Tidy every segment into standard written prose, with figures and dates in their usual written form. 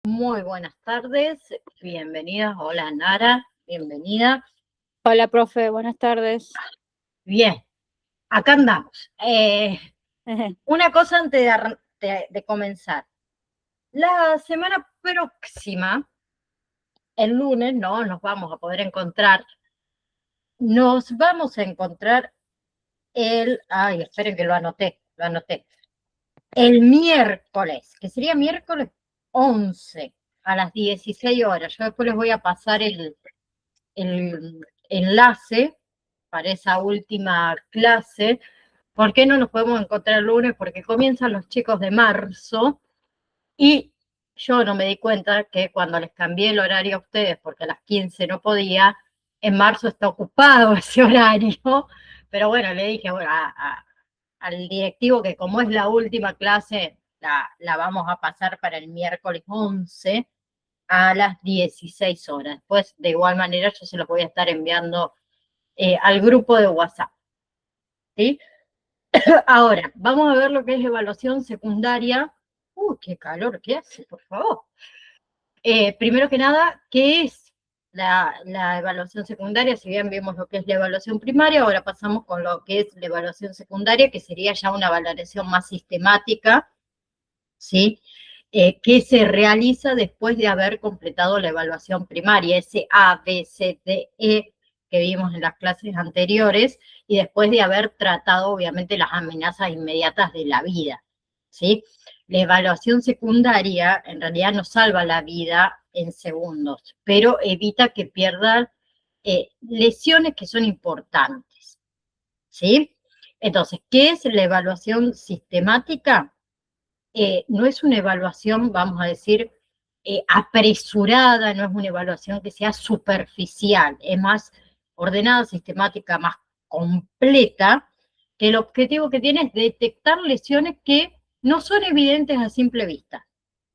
Muy buenas tardes, bienvenidas. Hola Nara, bienvenida. Hola, profe, buenas tardes. Bien, acá andamos. Una cosa antes de comenzar. La semana próxima, el lunes, no nos vamos a poder encontrar. Nos vamos a encontrar ay, esperen que lo anoté. El miércoles, que sería miércoles 11 a las 16 horas. Yo después les voy a pasar el enlace para esa última clase. ¿Por qué no nos podemos encontrar el lunes? Porque comienzan los chicos de marzo y yo no me di cuenta que cuando les cambié el horario a ustedes, porque a las 15 no podía, en marzo está ocupado ese horario, pero bueno, le dije bueno, al directivo que como es la última clase, la vamos a pasar para el miércoles 11 a las 16 horas. Después, de igual manera, yo se los voy a estar enviando al grupo de WhatsApp. ¿Sí? Ahora, vamos a ver lo que es evaluación secundaria. Uy, qué calor que hace, por favor. Primero que nada, ¿qué es la evaluación secundaria? Si bien vimos lo que es la evaluación primaria, ahora pasamos con lo que es la evaluación secundaria, que sería ya una valoración más sistemática, ¿sí? Que se realiza después de haber completado la evaluación primaria, ese A, B, C, D, E que vimos en las clases anteriores, y después de haber tratado, obviamente, las amenazas inmediatas de la vida, ¿sí? La evaluación secundaria en realidad no salva la vida en segundos, pero evita que pierdan lesiones que son importantes, ¿sí? Entonces, ¿qué es la evaluación sistemática? No es una evaluación, vamos a decir, apresurada, no es una evaluación que sea superficial, es más ordenada, sistemática, más completa, que el objetivo que tiene es detectar lesiones que no son evidentes a simple vista,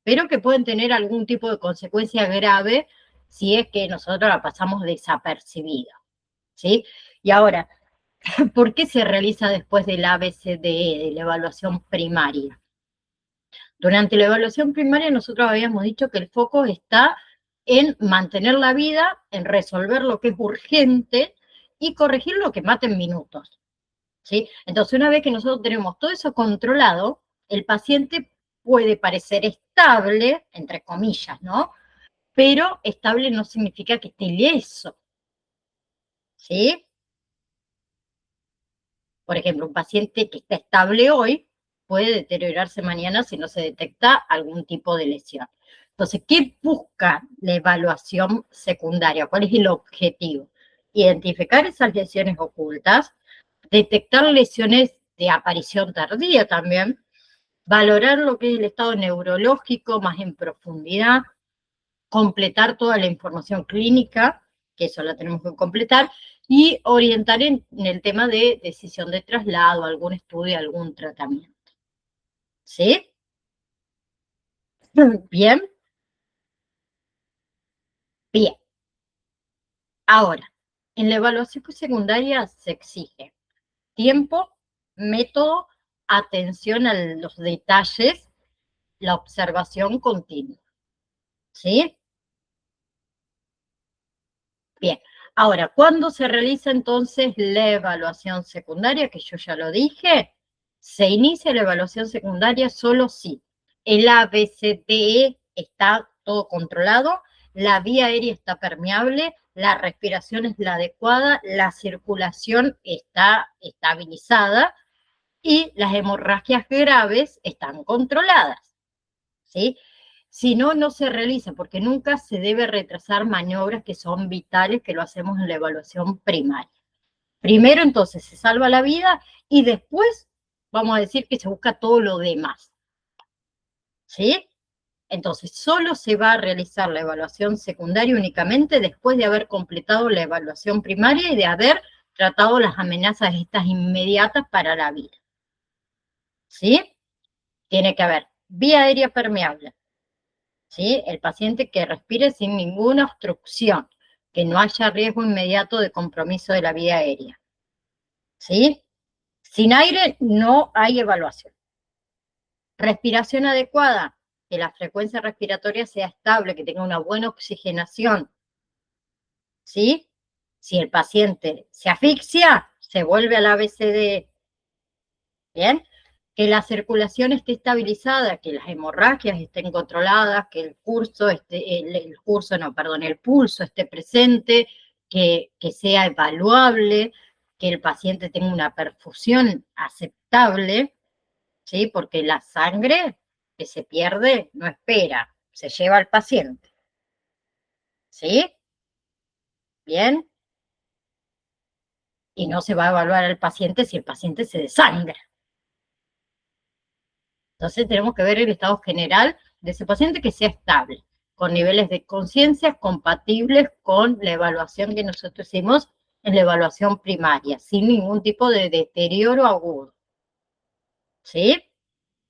pero que pueden tener algún tipo de consecuencia grave si es que nosotros la pasamos desapercibida, ¿sí? Y ahora, ¿por qué se realiza después del ABCDE, de la evaluación primaria? Durante la evaluación primaria nosotros habíamos dicho que el foco está en mantener la vida, en resolver lo que es urgente y corregir lo que mata en minutos, ¿sí? Entonces, una vez que nosotros tenemos todo eso controlado, el paciente puede parecer estable, entre comillas, ¿no? Pero estable no significa que esté ileso, ¿sí? Por ejemplo, un paciente que está estable hoy puede deteriorarse mañana si no se detecta algún tipo de lesión. Entonces, ¿qué busca la evaluación secundaria? ¿Cuál es el objetivo? Identificar esas lesiones ocultas, detectar lesiones de aparición tardía también, valorar lo que es el estado neurológico más en profundidad, completar toda la información clínica, que eso la tenemos que completar, y orientar en el tema de decisión de traslado, algún estudio, algún tratamiento. ¿Sí? Bien, bien. Ahora, en la evaluación secundaria se exige tiempo, método, atención a los detalles, la observación continua. ¿Sí? Bien. Ahora, ¿cuándo se realiza entonces la evaluación secundaria? Que yo ya lo dije. Se inicia la evaluación secundaria solo si el ABCDE está todo controlado, la vía aérea está permeable, la respiración es la adecuada, la circulación está estabilizada y las hemorragias graves están controladas, ¿sí? Si no, no se realiza, porque nunca se debe retrasar maniobras que son vitales, que lo hacemos en la evaluación primaria. Primero, entonces, se salva la vida y después vamos a decir que se busca todo lo demás, ¿sí? Entonces, solo se va a realizar la evaluación secundaria únicamente después de haber completado la evaluación primaria y de haber tratado las amenazas estas inmediatas para la vida, ¿sí? Tiene que haber vía aérea permeable, ¿sí? El paciente que respire sin ninguna obstrucción, que no haya riesgo inmediato de compromiso de la vía aérea, ¿sí? Sin aire no hay evaluación. Respiración adecuada, que la frecuencia respiratoria sea estable, que tenga una buena oxigenación, ¿sí? Si el paciente se asfixia, se vuelve al ABCD, ¿bien? Que la circulación esté estabilizada, que las hemorragias estén controladas, que el pulso esté presente, que sea evaluable, que el paciente tenga una perfusión aceptable, ¿sí? Porque la sangre que se pierde no espera, se lleva al paciente, ¿sí? Bien, y no se va a evaluar al paciente si el paciente se desangra. Entonces tenemos que ver el estado general de ese paciente que sea estable, con niveles de conciencia compatibles con la evaluación que nosotros hicimos en la evaluación primaria, sin ningún tipo de deterioro agudo, ¿sí?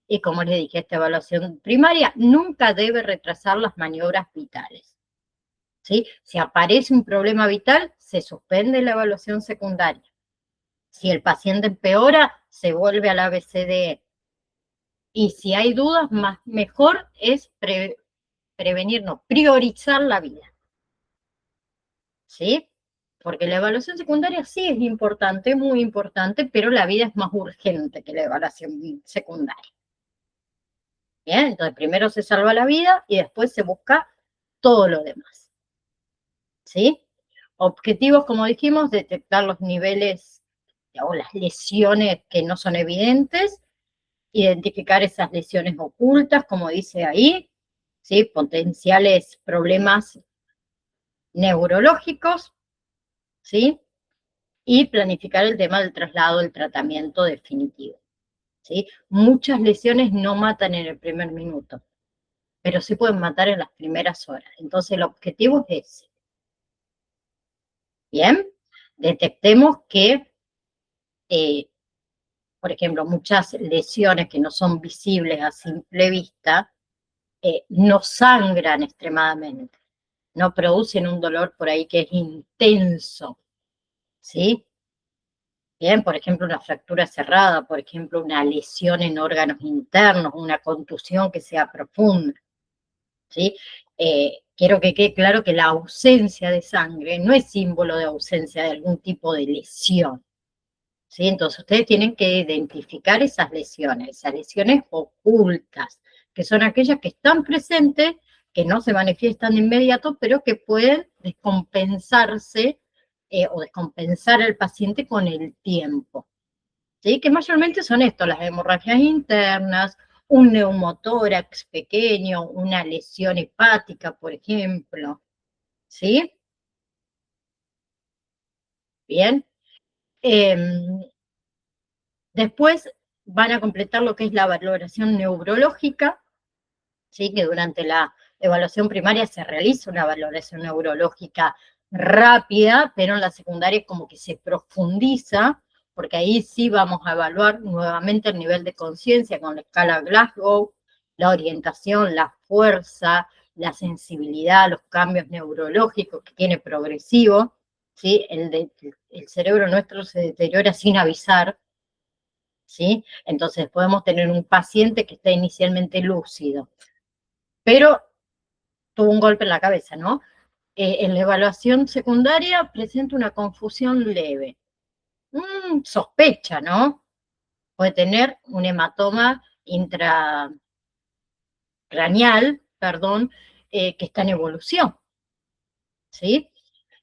Y como les dije, esta evaluación primaria nunca debe retrasar las maniobras vitales, ¿sí? Si aparece un problema vital, se suspende la evaluación secundaria. Si el paciente empeora, se vuelve al ABCDE. Y si hay dudas, mejor es prevenir, no, priorizar la vida, ¿sí? Porque la evaluación secundaria sí es importante, muy importante, pero la vida es más urgente que la evaluación secundaria. Bien, entonces primero se salva la vida y después se busca todo lo demás, ¿sí? Objetivos, como dijimos, detectar los niveles o las lesiones que no son evidentes, identificar esas lesiones ocultas, como dice ahí, ¿sí? Potenciales problemas neurológicos, ¿sí? Y planificar el tema del traslado del tratamiento definitivo, ¿sí? Muchas lesiones no matan en el primer minuto, pero sí pueden matar en las primeras horas. Entonces el objetivo es ese. Bien, detectemos que, por ejemplo, muchas lesiones que no son visibles a simple vista, no sangran extremadamente, no producen un dolor por ahí que es intenso, ¿sí? Bien, por ejemplo, una fractura cerrada, por ejemplo, una lesión en órganos internos, una contusión que sea profunda, ¿sí? Quiero que quede claro que la ausencia de sangre no es símbolo de ausencia de algún tipo de lesión, ¿sí? Entonces ustedes tienen que identificar esas lesiones ocultas, que son aquellas que están presentes, que no se manifiestan de inmediato, pero que pueden descompensarse o descompensar al paciente con el tiempo, ¿sí? Que mayormente son esto, las hemorragias internas, un neumotórax pequeño, una lesión hepática, por ejemplo, ¿sí? Bien. Después van a completar lo que es la valoración neurológica, ¿sí? Que durante la evaluación primaria se realiza una valoración neurológica rápida, pero en la secundaria como que se profundiza, porque ahí sí vamos a evaluar nuevamente el nivel de conciencia con la escala Glasgow, la orientación, la fuerza, la sensibilidad, los cambios neurológicos que tiene progresivo, ¿sí? El cerebro nuestro se deteriora sin avisar, ¿sí? Entonces podemos tener un paciente que está inicialmente lúcido, pero tuvo un golpe en la cabeza, ¿no? En la evaluación secundaria presenta una confusión leve. Sospecha, ¿no? Puede tener un hematoma intracraneal, perdón, que está en evolución, ¿sí?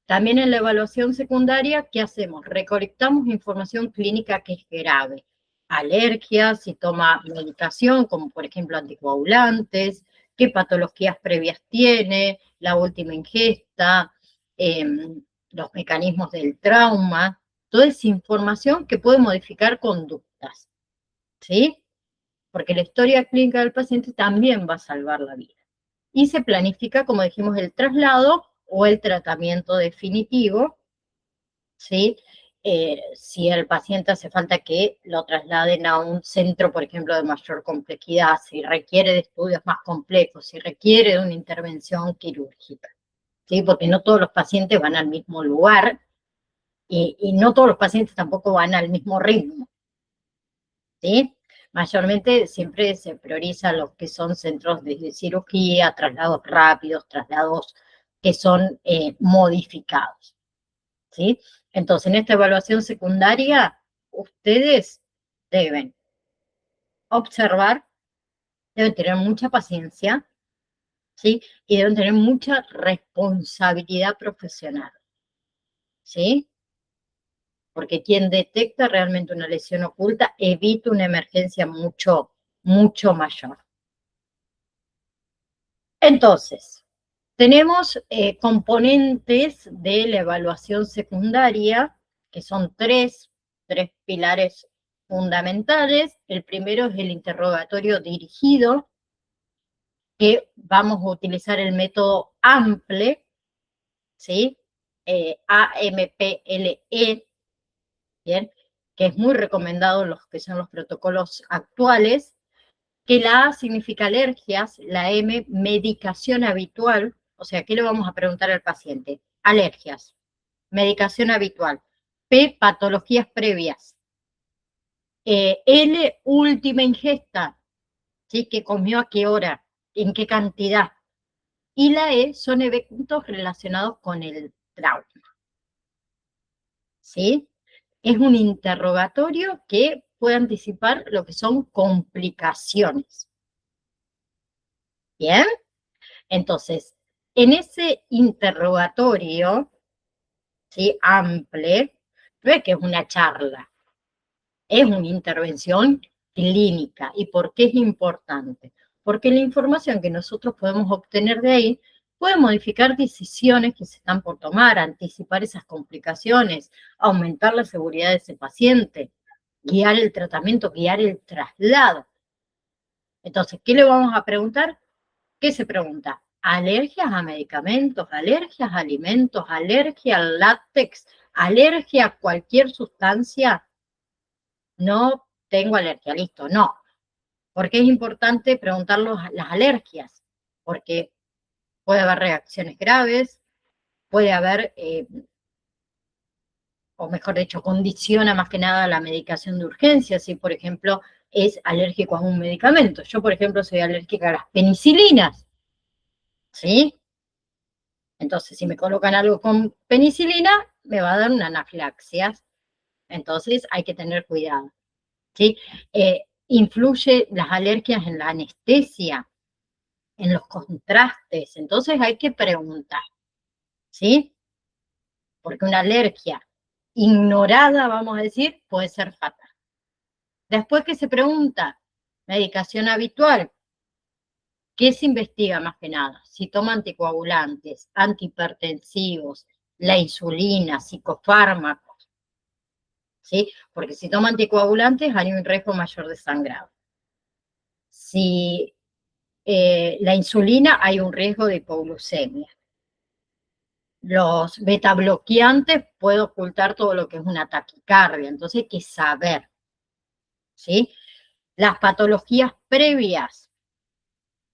También en la evaluación secundaria, ¿qué hacemos? Recolectamos información clínica que es grave. Alergias, si toma medicación, como por ejemplo anticoagulantes, qué patologías previas tiene, la última ingesta, los mecanismos del trauma, toda esa información que puede modificar conductas, ¿sí? Porque la historia clínica del paciente también va a salvar la vida. Y se planifica, como dijimos, el traslado o el tratamiento definitivo, ¿sí? Si el paciente hace falta que lo trasladen a un centro, por ejemplo, de mayor complejidad, si requiere de estudios más complejos, si requiere de una intervención quirúrgica, ¿sí? Porque no todos los pacientes van al mismo lugar y no todos los pacientes tampoco van al mismo ritmo, ¿sí? Mayormente siempre se prioriza lo que son centros de cirugía, traslados rápidos, traslados que son modificados, ¿sí? Entonces, en esta evaluación secundaria, ustedes deben observar, deben tener mucha paciencia, ¿sí? Y deben tener mucha responsabilidad profesional, ¿sí? Porque quien detecta realmente una lesión oculta evita una emergencia mucho, mucho mayor. Entonces, tenemos componentes de la evaluación secundaria, que son tres pilares fundamentales. El primero es el interrogatorio dirigido, que vamos a utilizar el método AMPLE, ¿sí? AMPLE, ¿bien? Que es muy recomendado en los que son los protocolos actuales, que la A significa alergias, la M, medicación habitual, o sea, ¿qué le vamos a preguntar al paciente? Alergias, medicación habitual, P, patologías previas, L, última ingesta, ¿sí? ¿Qué comió a qué hora? ¿En qué cantidad? Y la E son eventos relacionados con el trauma, ¿sí? Es un interrogatorio que puede anticipar lo que son complicaciones. ¿Bien? Entonces, en ese interrogatorio, ¿sí? Amplio, no es que es una charla, es una intervención clínica. ¿Y por qué es importante? Porque la información que nosotros podemos obtener de ahí puede modificar decisiones que se están por tomar, anticipar esas complicaciones, aumentar la seguridad de ese paciente, guiar el tratamiento, guiar el traslado. Entonces, ¿qué le vamos a preguntar? ¿Qué se pregunta? ¿Alergias a medicamentos, alergias a alimentos, alergia al látex, alergia a cualquier sustancia? No tengo alergia, listo, no. Porque es importante preguntar las alergias, porque puede haber reacciones graves, puede haber, o mejor dicho, condiciona más que nada la medicación de urgencia, si por ejemplo es alérgico a un medicamento. Yo, por ejemplo, soy alérgica a las penicilinas, ¿sí? Entonces, si me colocan algo con penicilina, me va a dar una anafilaxia. Entonces, hay que tener cuidado, ¿sí? Influye las alergias en la anestesia, en los contrastes. Entonces, hay que preguntar, ¿sí? Porque una alergia ignorada, vamos a decir, puede ser fatal. Después que se pregunta, medicación habitual, ¿qué se investiga más que nada? Si toma anticoagulantes, antihipertensivos, la insulina, psicofármacos, ¿sí? Porque si toma anticoagulantes hay un riesgo mayor de sangrado. Si la insulina hay un riesgo de hipoglucemia. Los betabloqueantes pueden ocultar todo lo que es una taquicardia, entonces hay que saber, ¿sí? Las patologías previas,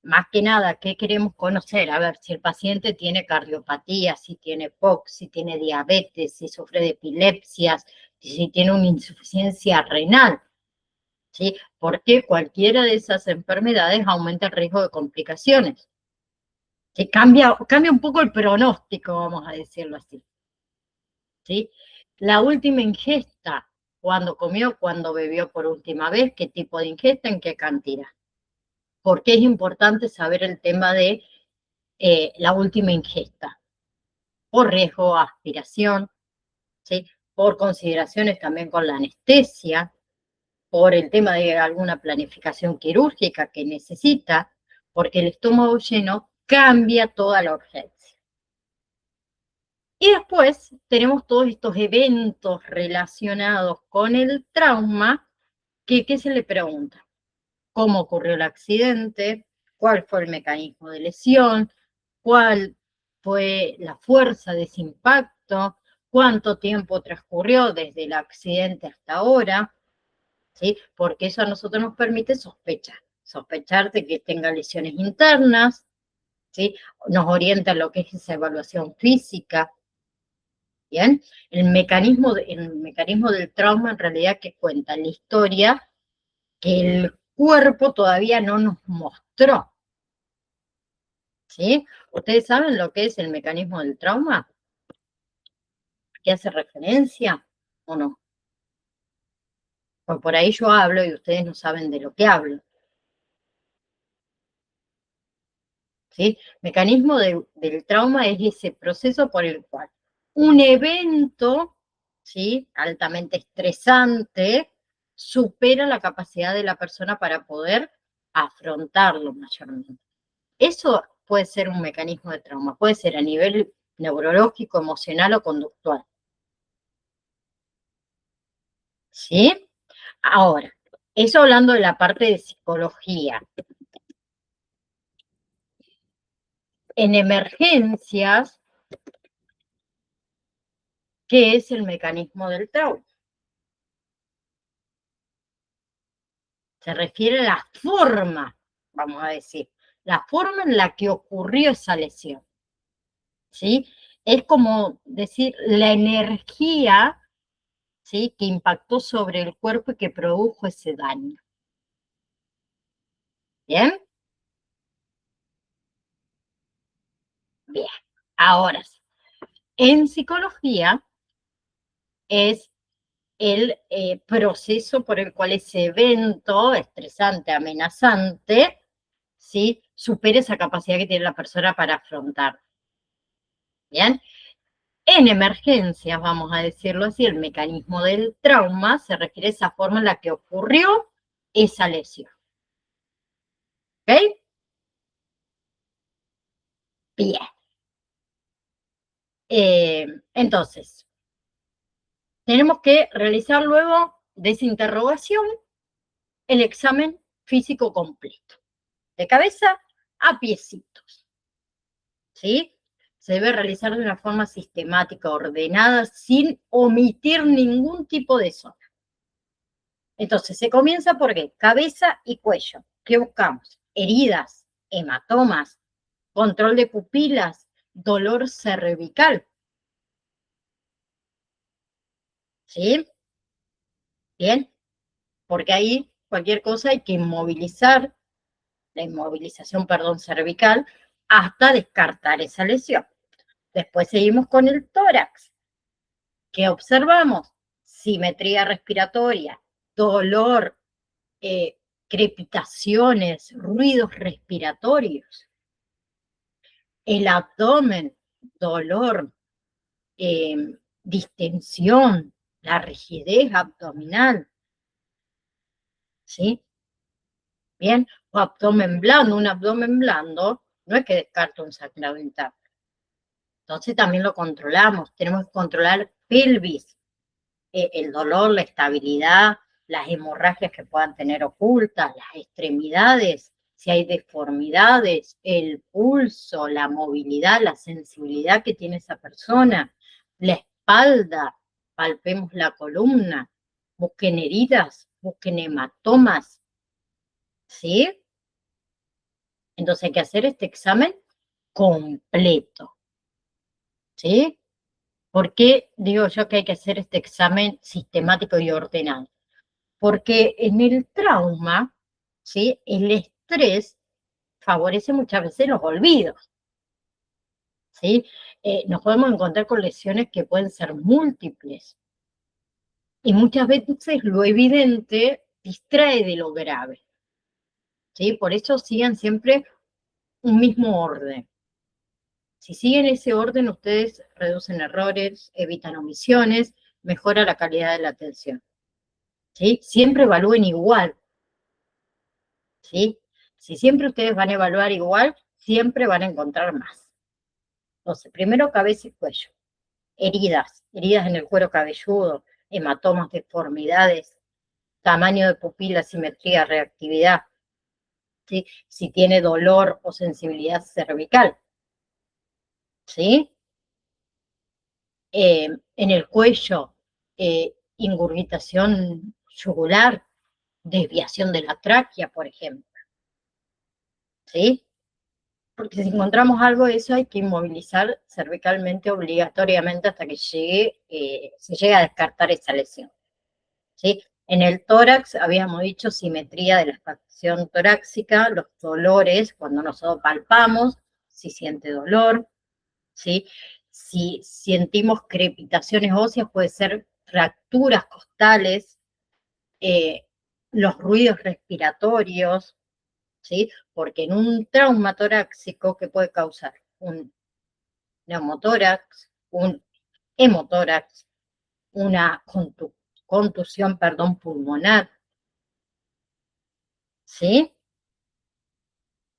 más que nada, ¿qué queremos conocer? A ver, si el paciente tiene cardiopatía, si tiene POC, si tiene diabetes, si sufre de epilepsias, si tiene una insuficiencia renal, ¿sí? Porque cualquiera de esas enfermedades aumenta el riesgo de complicaciones. ¿Sí? Cambia un poco el pronóstico, vamos a decirlo así, ¿sí? La última ingesta, cuando comió, cuando bebió por última vez, qué tipo de ingesta, en qué cantidad. Porque es importante saber el tema de la última ingesta, por riesgo a aspiración, ¿sí? Por consideraciones también con la anestesia, por el tema de alguna planificación quirúrgica que necesita, porque el estómago lleno cambia toda la urgencia. Y después tenemos todos estos eventos relacionados con el trauma, que ¿qué se le pregunta? ¿Cómo ocurrió el accidente? ¿Cuál fue el mecanismo de lesión? ¿Cuál fue la fuerza de ese impacto? ¿Cuánto tiempo transcurrió desde el accidente hasta ahora? ¿Sí? Porque eso a nosotros nos permite sospechar de que tenga lesiones internas, ¿sí? Nos orienta en lo que es esa evaluación física, ¿bien? El mecanismo del trauma en realidad que cuenta la historia que el cuerpo todavía no nos mostró. ¿Sí? ¿Ustedes saben lo que es el mecanismo del trauma? ¿Qué hace referencia o no? Pues por ahí yo hablo y ustedes no saben de lo que hablo. ¿Sí? Mecanismo del trauma es ese proceso por el cual un evento, ¿sí?, altamente estresante supera la capacidad de la persona para poder afrontarlo mayormente. Eso puede ser un mecanismo de trauma, puede ser a nivel neurológico, emocional o conductual. ¿Sí? Ahora, eso hablando de la parte de psicología. En emergencias, ¿qué es el mecanismo del trauma? Se refiere a la forma, vamos a decir, la forma en la que ocurrió esa lesión. ¿Sí? Es como decir la energía, ¿sí?, que impactó sobre el cuerpo y que produjo ese daño. ¿Bien? Bien. Ahora sí. En psicología es el proceso por el cual ese evento estresante, amenazante, ¿sí?, supere esa capacidad que tiene la persona para afrontar. ¿Bien? En emergencias, vamos a decirlo así, el mecanismo del trauma se refiere a esa forma en la que ocurrió esa lesión. ¿Ok? Bien. Entonces, tenemos que realizar luego de esa interrogación el examen físico completo, de cabeza a piecitos. ¿Sí? Se debe realizar de una forma sistemática, ordenada, sin omitir ningún tipo de zona. Entonces, se comienza por ¿qué? Cabeza y cuello. ¿Qué buscamos? Heridas, hematomas, control de pupilas, dolor cervical. ¿Sí? Bien, porque ahí cualquier cosa hay que inmovilizar, la inmovilización, perdón, cervical, hasta descartar esa lesión. Después seguimos con el tórax. ¿Qué observamos? Simetría respiratoria, dolor, crepitaciones, ruidos respiratorios. El abdomen, dolor, distensión, la rigidez abdominal, ¿sí? Bien, o abdomen blando, un abdomen blando no es que descarta un sangrado interno. Entonces también lo controlamos, tenemos que controlar pelvis, el dolor, la estabilidad, las hemorragias que puedan tener ocultas, las extremidades, si hay deformidades, el pulso, la movilidad, la sensibilidad que tiene esa persona, la espalda, palpemos la columna, busquen heridas, busquen hematomas, ¿sí? Entonces hay que hacer este examen completo, ¿sí? ¿Por qué digo yo que hay que hacer este examen sistemático y ordenado? Porque en el trauma, ¿sí?, el estrés favorece muchas veces los olvidos, ¿sí? Nos podemos encontrar con lesiones que pueden ser múltiples y muchas veces lo evidente distrae de lo grave, ¿sí? Por eso sigan siempre un mismo orden. Si siguen ese orden, ustedes reducen errores, evitan omisiones, mejora la calidad de la atención, ¿sí? Siempre evalúen igual, ¿sí? Si siempre ustedes van a evaluar igual, siempre van a encontrar más. Entonces, primero cabeza y cuello. Heridas en el cuero cabelludo, hematomas, deformidades, tamaño de pupila, simetría, reactividad, ¿sí? Si tiene dolor o sensibilidad cervical, ¿sí? En el cuello, ingurgitación yugular, desviación de la tráquea, por ejemplo, ¿sí? Porque si encontramos algo de eso hay que inmovilizar cervicalmente obligatoriamente hasta que se llegue a descartar esa lesión, ¿sí? En el tórax habíamos dicho simetría de la facción torácica, los dolores, cuando nosotros palpamos, si siente dolor, ¿sí? Si sentimos crepitaciones óseas, puede ser fracturas costales, los ruidos respiratorios, ¿sí? Porque en un trauma torácico, ¿qué puede causar? Un neumotórax, un hemotórax, una contusión, perdón, pulmonar, ¿sí?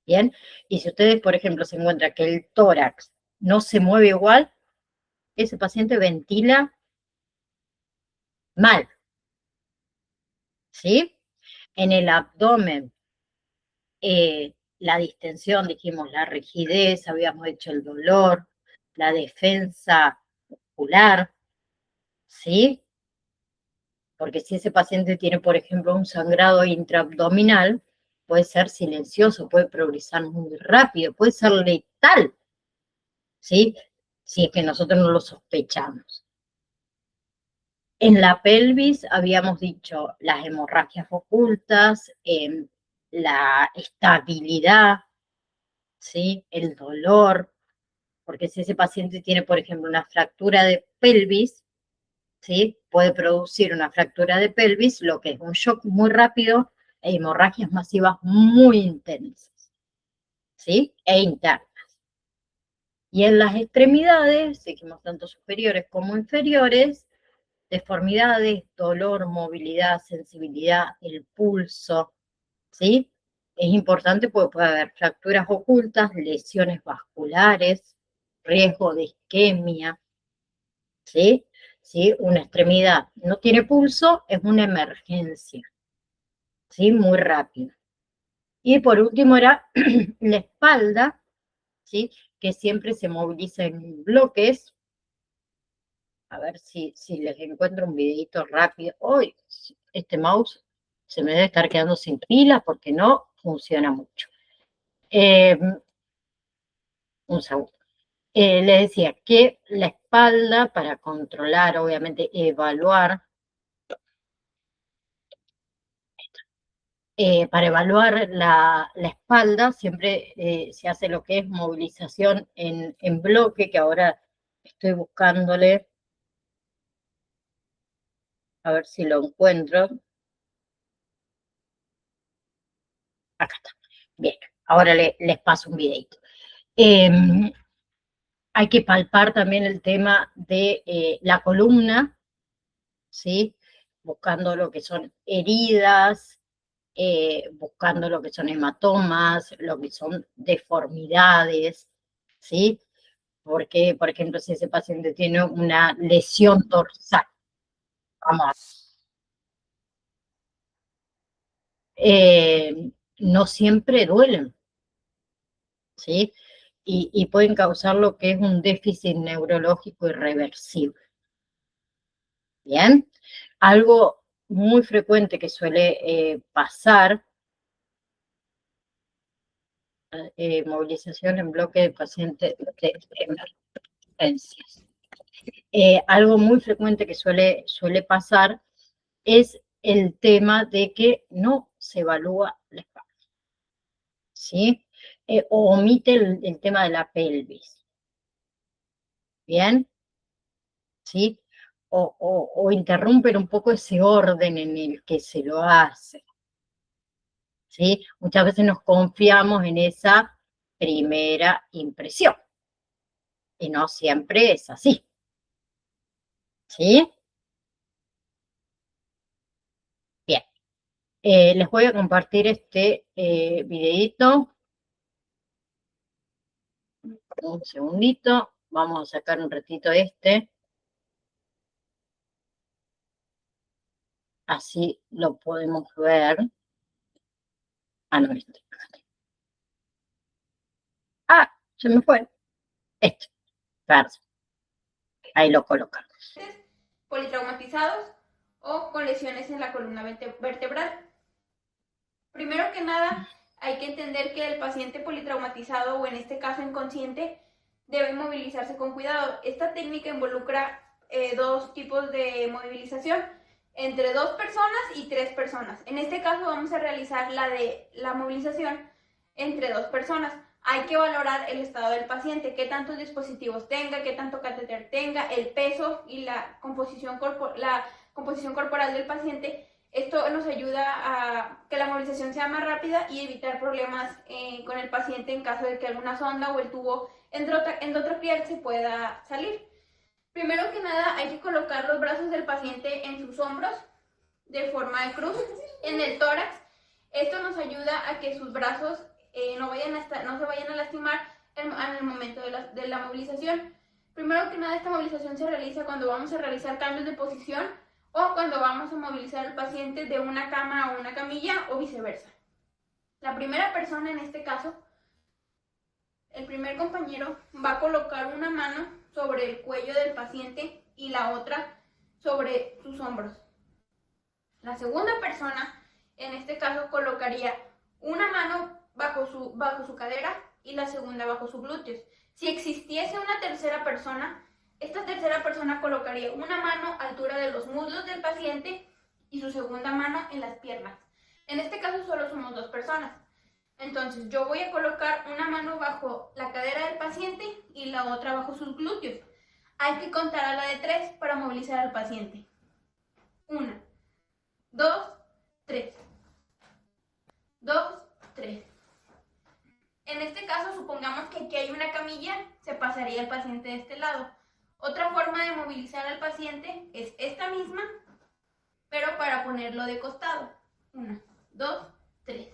Bien, y si ustedes, por ejemplo, se encuentran que el tórax no se mueve igual, ese paciente ventila mal, ¿sí? En el abdomen, la distensión, dijimos, la rigidez, habíamos hecho el dolor, la defensa muscular, ¿sí? Porque si ese paciente tiene, por ejemplo, un sangrado intraabdominal, puede ser silencioso, puede progresar muy rápido, puede ser letal, ¿sí? Si es que nosotros no lo sospechamos. En la pelvis habíamos dicho las hemorragias ocultas, la estabilidad, ¿sí? El dolor, porque si ese paciente tiene, por ejemplo, una fractura de pelvis, ¿sí? Puede producir una fractura de pelvis, lo que es un shock muy rápido e hemorragias masivas muy intensas, ¿sí? E internas. Y en las extremidades, dijimos tanto superiores como inferiores, deformidades, dolor, movilidad, sensibilidad, el pulso, ¿sí? Es importante porque puede haber fracturas ocultas, lesiones vasculares, riesgo de isquemia, ¿sí? ¿Sí? Una extremidad no tiene pulso, es una emergencia, ¿sí? Muy rápido. Y por último era la espalda, ¿sí? Que siempre se moviliza en bloques. A ver si les encuentro un videito rápido. Hoy este mouse se me debe estar quedando sin pilas porque no funciona mucho. Un segundo. Les decía que la espalda, para controlar, obviamente, evaluar, para evaluar la espalda, siempre se hace lo que es movilización en bloque, que ahora estoy buscándole, a ver si lo encuentro. Acá está. Bien, ahora les paso un videito. Hay que palpar también el tema de la columna, ¿sí? Buscando lo que son heridas, buscando lo que son hematomas, lo que son deformidades, ¿sí? Porque, por ejemplo, si ese paciente tiene una lesión dorsal, vamos, no siempre duelen, ¿sí? Y pueden causar lo que es un déficit neurológico irreversible. Bien, algo muy frecuente que suele pasar, movilización en bloque de pacientes de emergencias. Algo muy frecuente que suele pasar es el tema de que no se evalúa la espalda, ¿sí? O omite el tema de la pelvis, ¿bien? ¿Sí? O interrumpen un poco ese orden en el que se lo hace, ¿sí? Muchas veces nos confiamos en esa primera impresión y no siempre es así, ¿sí? Bien, les voy a compartir este videito. Un segundito, vamos a sacar un ratito este, así lo podemos ver. Ah, no, este. Ah, se me fue. Este, perdón. Ahí lo colocamos. Politraumatizados o con lesiones en la columna vertebral. Primero que nada, hay que entender que el paciente politraumatizado o en este caso inconsciente debe movilizarse con cuidado. Esta técnica involucra dos tipos de movilización, entre 2 personas y 3 personas. En este caso vamos a realizar la de la movilización entre 2 personas. Hay que valorar el estado del paciente, qué tantos dispositivos tenga, qué tanto catéter tenga, el peso y la composición corporal del paciente. Esto nos ayuda a que la movilización sea más rápida y evitar problemas con el paciente en caso de que alguna sonda o el tubo endotraqueal se pueda salir. Primero que nada hay que colocar los brazos del paciente en sus hombros de forma de cruz, en el tórax. Esto nos ayuda a que sus brazos no se vayan a lastimar en el momento de la movilización. Primero que nada, esta movilización se realiza cuando vamos a realizar cambios de posición o cuando vamos a movilizar al paciente de una cama a una camilla o viceversa. La primera persona, en este caso, el primer compañero, va a colocar una mano sobre el cuello del paciente y la otra sobre sus hombros. La segunda persona, en este caso, colocaría una mano bajo su cadera y la segunda bajo sus glúteos. Si existiese una tercera persona, esta tercera persona colocaría una mano a altura de los muslos del paciente y su segunda mano en las piernas. En este caso solo somos 2 personas. Entonces yo voy a colocar una mano bajo la cadera del paciente y la otra bajo sus glúteos. Hay que contar a la de 3 para movilizar al paciente. 1, 2, 3. 2, 3. En este caso, supongamos que aquí hay una camilla, se pasaría el paciente de este lado. Otra forma de movilizar al paciente es esta misma, pero para ponerlo de costado. 1, 2, 3.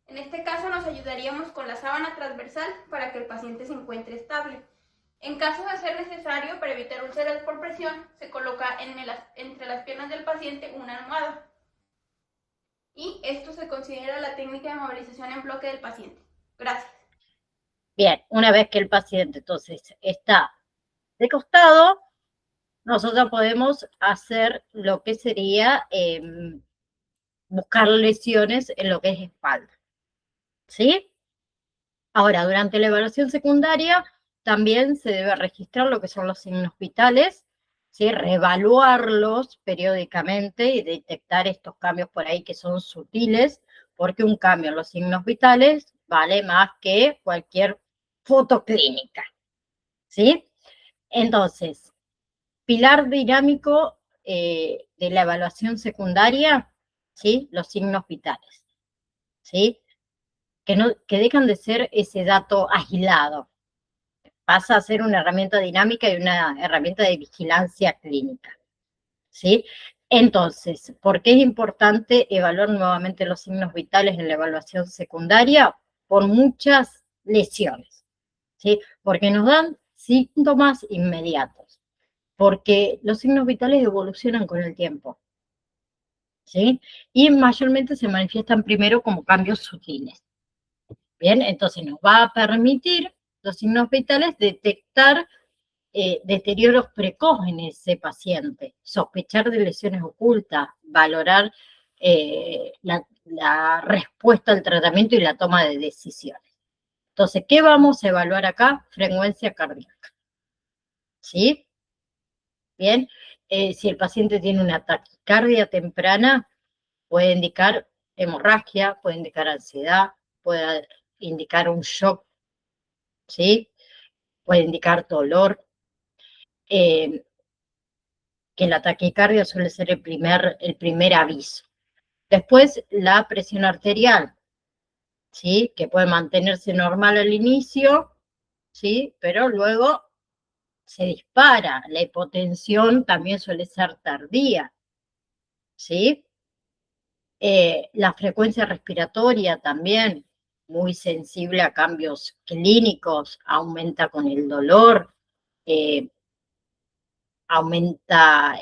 En este caso nos ayudaríamos con la sábana transversal para que el paciente se encuentre estable. En caso de ser necesario, para evitar úlceras por presión, se coloca entre las piernas del paciente una almohada. Y esto se considera la técnica de movilización en bloque del paciente. Gracias. Bien, una vez que el paciente entonces está de costado, nosotros podemos hacer lo que sería buscar lesiones en lo que es espalda. ¿Sí? Ahora, durante la evaluación secundaria, también se debe registrar lo que son los signos vitales, ¿sí? Reevaluarlos periódicamente y detectar estos cambios por ahí que son sutiles, porque un cambio en los signos vitales vale más que cualquier foto clínica, ¿sí? Entonces, pilar dinámico de la evaluación secundaria, ¿sí? Los signos vitales, ¿sí? Que dejan de ser ese dato aislado. Pasa a ser una herramienta dinámica y una herramienta de vigilancia clínica, ¿sí? Entonces, ¿por qué es importante evaluar nuevamente los signos vitales en la evaluación secundaria? Por muchas lesiones, ¿sí? Porque nos dan síntomas inmediatos, porque los signos vitales evolucionan con el tiempo, ¿sí? Y mayormente se manifiestan primero como cambios sutiles. Bien, entonces nos va a permitir los signos vitales detectar deterioros precoces en ese paciente, sospechar de lesiones ocultas, valorar la respuesta al tratamiento y la toma de decisiones. Entonces, ¿qué vamos a evaluar acá? Frecuencia cardíaca. ¿Sí? Bien, si el paciente tiene una taquicardia temprana, puede indicar hemorragia, puede indicar ansiedad, puede indicar un shock, ¿sí? Puede indicar dolor. Que la taquicardia suele ser el primer aviso. Después, la presión arterial, ¿sí? Que puede mantenerse normal al inicio, ¿sí? Pero luego se dispara. La hipotensión también suele ser tardía, ¿sí? La frecuencia respiratoria también, muy sensible a cambios clínicos, aumenta con el dolor, aumenta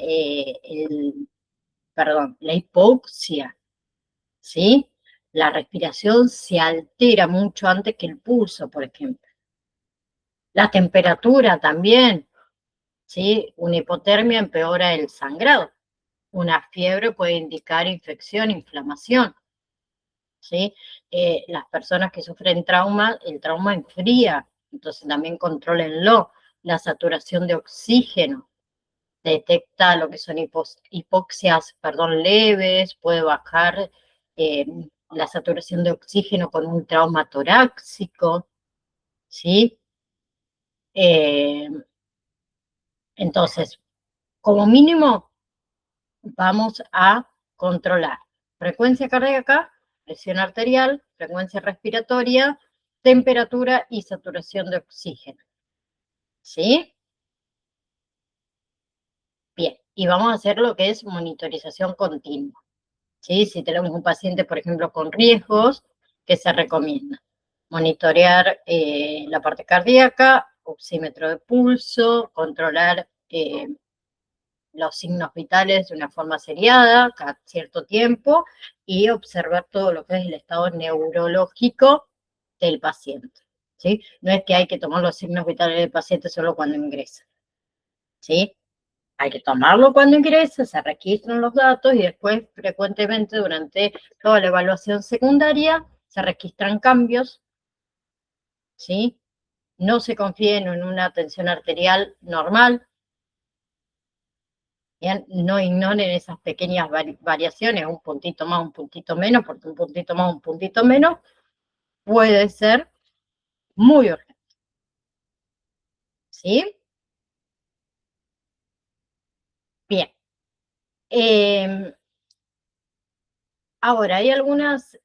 la hipoxia, ¿sí? La respiración se altera mucho antes que el pulso, por ejemplo. La temperatura también, ¿sí? Una hipotermia empeora el sangrado. Una fiebre puede indicar infección, inflamación, ¿sí? Las personas que sufren trauma, el trauma enfría, entonces también contrólenlo. La saturación de oxígeno, detecta lo que son hipoxias, leves, puede bajar la saturación de oxígeno con un trauma torácico, ¿sí? Entonces, como mínimo, vamos a controlar frecuencia cardíaca, presión arterial, frecuencia respiratoria, temperatura y saturación de oxígeno, ¿sí? Bien, y vamos a hacer lo que es monitorización continua, ¿sí? Si tenemos un paciente, por ejemplo, con riesgos, ¿qué se recomienda? Monitorear la parte cardíaca, oxímetro de pulso, controlar los signos vitales de una forma seriada cada cierto tiempo y observar todo lo que es el estado neurológico del paciente, ¿sí? No es que hay que tomar los signos vitales del paciente solo cuando ingresa, ¿sí? Hay que tomarlo cuando ingresa, se registran los datos y después frecuentemente durante toda la evaluación secundaria se registran cambios, ¿sí? No se confíen en una tensión arterial normal, ¿bien? No ignoren esas pequeñas variaciones, un puntito más, un puntito menos, porque un puntito más, un puntito menos puede ser muy urgente, ¿sí? Bien. Ahora, hay algunas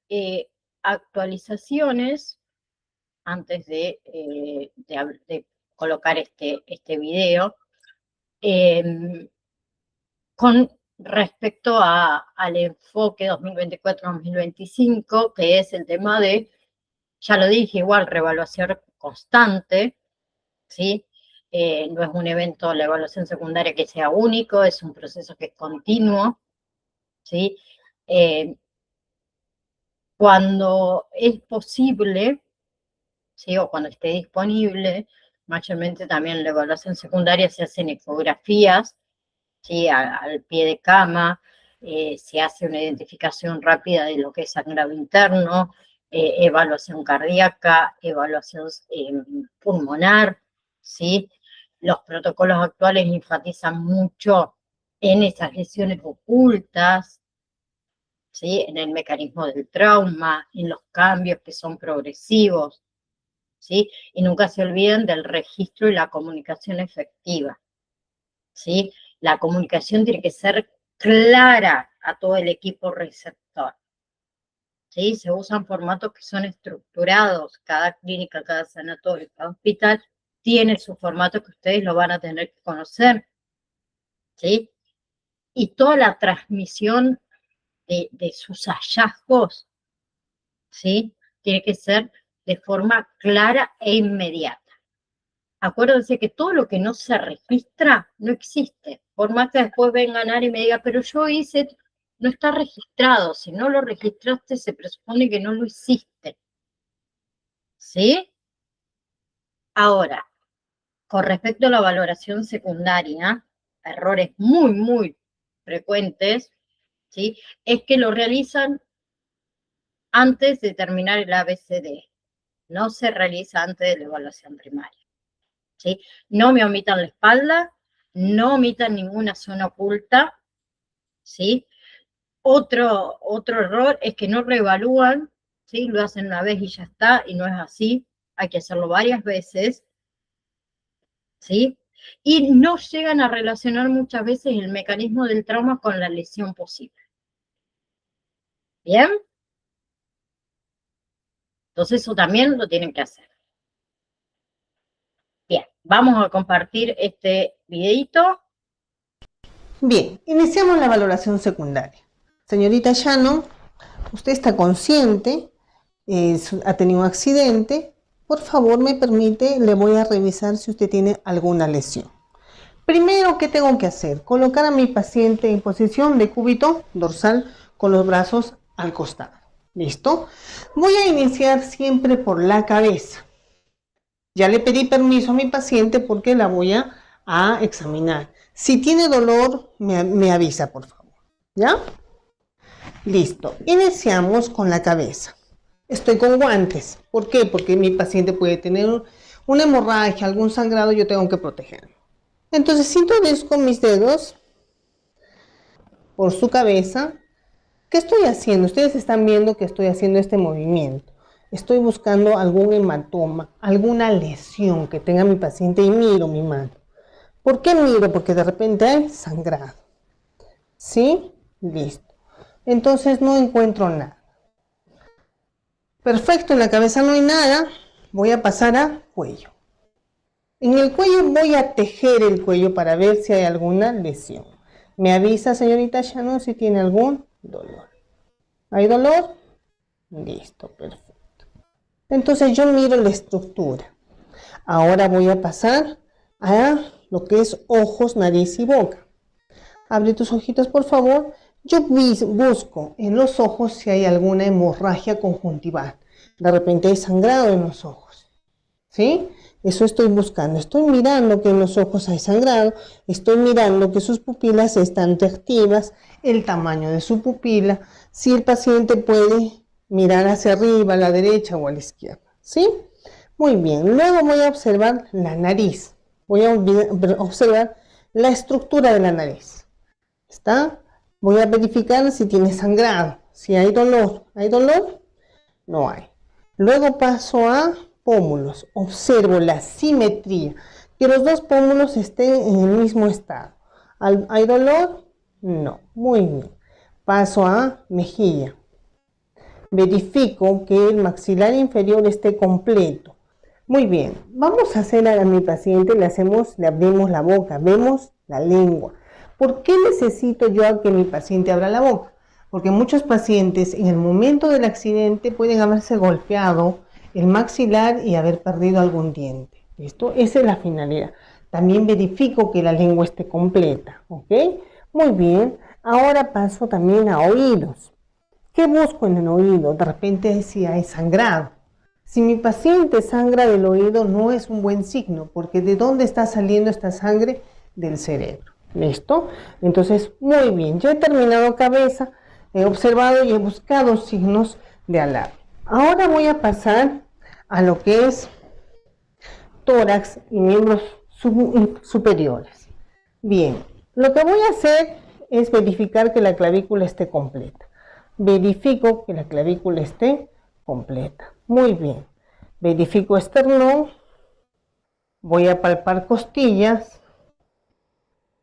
actualizaciones antes de colocar este video, con respecto al enfoque 2024-2025, que es el tema de, ya lo dije, igual, reevaluación constante, ¿sí? No es un evento, la evaluación secundaria, que sea único, es un proceso que es continuo, ¿sí? Cuando es posible, ¿sí? O cuando esté disponible, mayormente también la evaluación secundaria se hacen ecografías, ¿sí? Al pie de cama, se hace una identificación rápida de lo que es sangrado interno, evaluación cardíaca, evaluación pulmonar, ¿sí? Los protocolos actuales enfatizan mucho en esas lesiones ocultas, ¿sí? En el mecanismo del trauma, en los cambios que son progresivos, ¿sí? Y nunca se olviden del registro y la comunicación efectiva, ¿sí? La comunicación tiene que ser clara a todo el equipo receptor, ¿sí? Se usan formatos que son estructurados, cada clínica, cada sanatorio, cada hospital tiene su formato que ustedes lo van a tener que conocer, ¿sí? Y toda la transmisión de sus hallazgos, ¿sí? Tiene que ser de forma clara e inmediata. Acuérdense que todo lo que no se registra no existe. Por más que después vengan y me diga, pero yo hice, no está registrado. Si no lo registraste, se presupone que no lo hiciste. ¿Sí? Ahora, con respecto a la valoración secundaria, errores muy, muy frecuentes, ¿sí? Es que lo realizan antes de terminar el ABCD. No se realiza antes de la evaluación primaria, ¿sí? No me omitan la espalda, no omitan ninguna zona oculta, ¿sí? Otro error es que no reevalúan, ¿sí? Lo hacen una vez y ya está, y no es así. Hay que hacerlo varias veces, ¿sí? Y no llegan a relacionar muchas veces el mecanismo del trauma con la lesión posible. ¿Bien? Entonces eso también lo tienen que hacer. Bien, vamos a compartir este videito. Bien, iniciamos la valoración secundaria. Señorita Llano, usted está consciente, ha tenido un accidente. Por favor, me permite, le voy a revisar si usted tiene alguna lesión. Primero, ¿qué tengo que hacer? Colocar a mi paciente en posición de cúbito dorsal con los brazos al costado. ¿Listo? Voy a iniciar siempre por la cabeza. Ya le pedí permiso a mi paciente porque la voy a examinar. Si tiene dolor, me avisa, por favor. ¿Ya? Listo. Iniciamos con la cabeza. Estoy con guantes. ¿Por qué? Porque mi paciente puede tener una hemorragia, algún sangrado, yo tengo que protegerlo. Entonces introduzco mis dedos por su cabeza. ¿Qué estoy haciendo? Ustedes están viendo que estoy haciendo este movimiento. Estoy buscando algún hematoma, alguna lesión que tenga mi paciente y miro mi mano. ¿Por qué miro? Porque de repente hay sangrado. ¿Sí? Listo. Entonces no encuentro nada. Perfecto, en la cabeza no hay nada. Voy a pasar a cuello. En el cuello voy a tejer el cuello para ver si hay alguna lesión. Me avisa, señorita Shannon, si tiene algún dolor. ¿Hay dolor? Listo, perfecto. Entonces yo miro la estructura. Ahora voy a pasar a lo que es ojos, nariz y boca. Abre tus ojitos, por favor. Yo busco en los ojos si hay alguna hemorragia conjuntival. De repente hay sangrado en los ojos. ¿Sí? Eso estoy buscando. Estoy mirando que en los ojos hay sangrado. Estoy mirando que sus pupilas están reactivas, el tamaño de su pupila, si el paciente puede mirar hacia arriba, a la derecha o a la izquierda. ¿Sí? Muy bien. Luego voy a observar la nariz. Voy a observar la estructura de la nariz. ¿Está? Voy a verificar si tiene sangrado, si hay dolor. ¿Hay dolor? No hay. Luego paso a pómulos. Observo la simetría, que los dos pómulos estén en el mismo estado. ¿Hay dolor? No. Muy bien. Paso a mejilla. Verifico que el maxilar inferior esté completo. Muy bien. Vamos a hacer a mi paciente, le abrimos la boca, vemos la lengua. ¿Por qué necesito yo a que mi paciente abra la boca? Porque muchos pacientes en el momento del accidente pueden haberse golpeado el maxilar y haber perdido algún diente. ¿Listo? Esa es la finalidad. También verifico que la lengua esté completa. ¿Ok? Muy bien. Ahora paso también a oídos. ¿Qué busco en el oído? De repente si hay sangrado. Si mi paciente sangra del oído no es un buen signo, porque ¿de dónde está saliendo esta sangre? Del cerebro. ¿Listo? Entonces, muy bien. Ya he terminado cabeza, he observado y he buscado signos de alarma. Ahora voy a pasar a lo que es tórax y miembros superiores. Bien, lo que voy a hacer es verificar que la clavícula esté completa. Verifico que la clavícula esté completa. Muy bien. Verifico esternón. Voy a palpar costillas.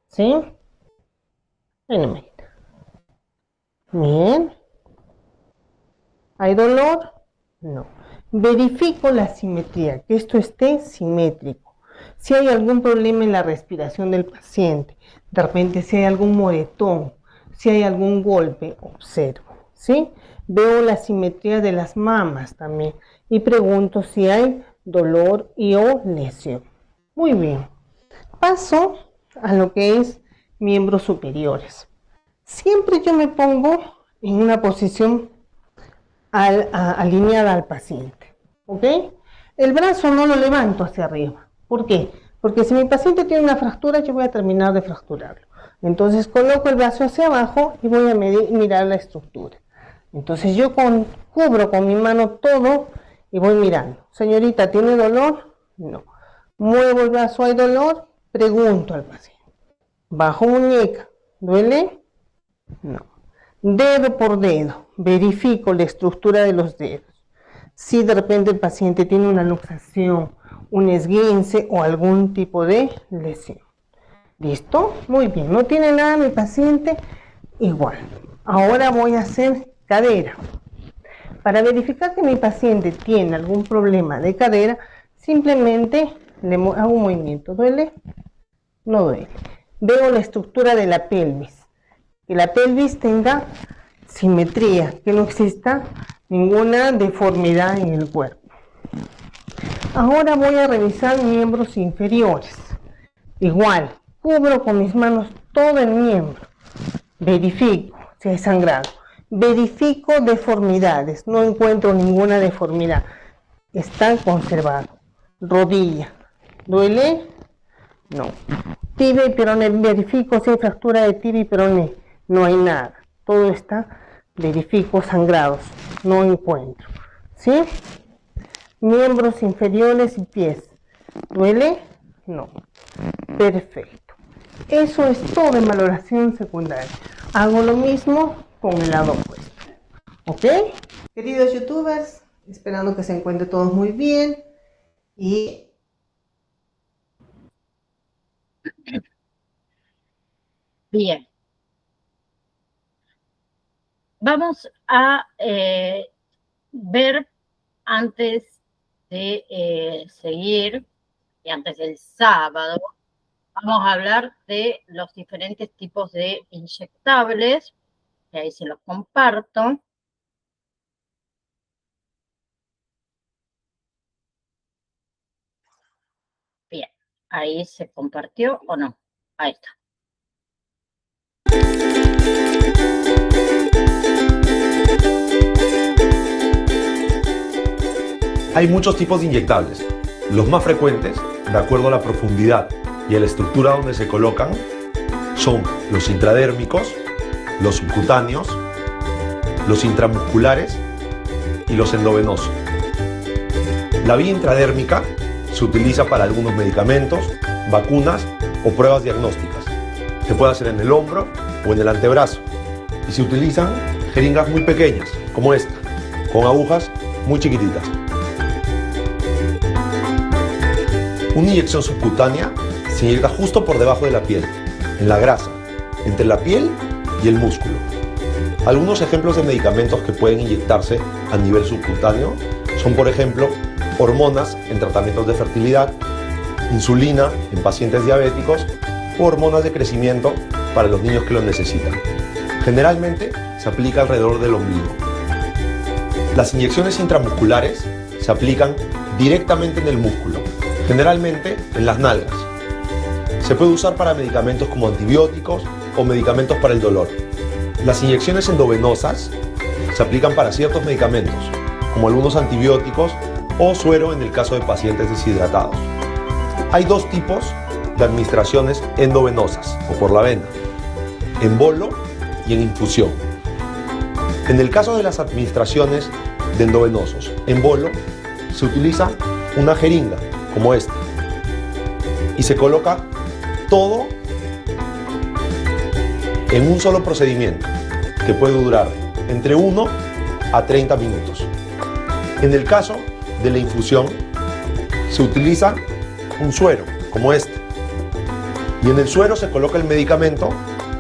¿Sí? Bien. ¿Hay dolor? No. Verifico la simetría, que esto esté simétrico. Si hay algún problema en la respiración del paciente, de repente si hay algún moretón, si hay algún golpe, observo. ¿Sí? Veo la simetría de las mamas también y pregunto si hay dolor y o lesión. Muy bien. Paso a lo que es miembros superiores. Siempre yo me pongo en una posición alineada al paciente. ¿Ok? El brazo no lo levanto hacia arriba. ¿Por qué? Porque si mi paciente tiene una fractura, yo voy a terminar de fracturarlo. Entonces coloco el brazo hacia abajo y voy a mirar la estructura. Entonces yo cubro con mi mano todo y voy mirando. Señorita, ¿tiene dolor? No. Muevo el brazo, ¿hay dolor? Pregunto al paciente. Bajo muñeca, ¿duele? No. Dedo por dedo, verifico la estructura de los dedos. Si de repente el paciente tiene una luxación, un esguince o algún tipo de lesión. ¿Listo? Muy bien, no tiene nada mi paciente, igual. Ahora voy a hacer cadera. Para verificar que mi paciente tiene algún problema de cadera, simplemente le hago un movimiento. ¿Duele? No duele. Veo la estructura de la pelvis. Que la pelvis tenga simetría, que no exista ninguna deformidad en el cuerpo. Ahora voy a revisar miembros inferiores. Igual, cubro con mis manos todo el miembro. Verifico si hay sangrado. Verifico deformidades. No encuentro ninguna deformidad. Está conservado. Rodilla. ¿Duele? No. Tibia y peroné. Verifico si hay fractura de tibia y peroné. No hay nada. Todo está. Verifico sangrados. No encuentro. ¿Sí? Miembros inferiores y pies. ¿Duele? No. Perfecto. Eso es todo en valoración secundaria. Hago lo mismo con el lado opuesto. ¿Ok? Queridos youtubers, esperando que se encuentren todos muy bien y Bien. Vamos a ver antes de seguir y antes del sábado, vamos a hablar de los diferentes tipos de inyectables, que ahí se los comparto. Bien, ahí se compartió o no. Ahí está. Hay muchos tipos de inyectables. Los más frecuentes, de acuerdo a la profundidad y a la estructura donde se colocan, son los intradérmicos, los subcutáneos, los intramusculares y los endovenosos. La vía intradérmica se utiliza para algunos medicamentos, vacunas o pruebas diagnósticas. Se puede hacer en el hombro o en el antebrazo y se utilizan jeringas muy pequeñas, como esta, con agujas muy chiquititas. Una inyección subcutánea se inyecta justo por debajo de la piel, en la grasa, entre la piel y el músculo. Algunos ejemplos de medicamentos que pueden inyectarse a nivel subcutáneo son, por ejemplo, hormonas en tratamientos de fertilidad, insulina en pacientes diabéticos o hormonas de crecimiento para los niños que lo necesitan. Generalmente se aplica alrededor del ombligo. Las inyecciones intramusculares se aplican directamente en el músculo, generalmente en las nalgas. Se puede usar para medicamentos como antibióticos o medicamentos para el dolor. Las inyecciones endovenosas se aplican para ciertos medicamentos, como algunos antibióticos o suero en el caso de pacientes deshidratados. Hay dos tipos de administraciones endovenosas, o por la vena, en bolo y en infusión. En el caso de las administraciones de endovenosos en bolo, se utiliza una jeringa, como esta, y se coloca todo en un solo procedimiento, que puede durar entre 1 a 30 minutos. En el caso de la infusión, se utiliza un suero, como este, y en el suero se coloca el medicamento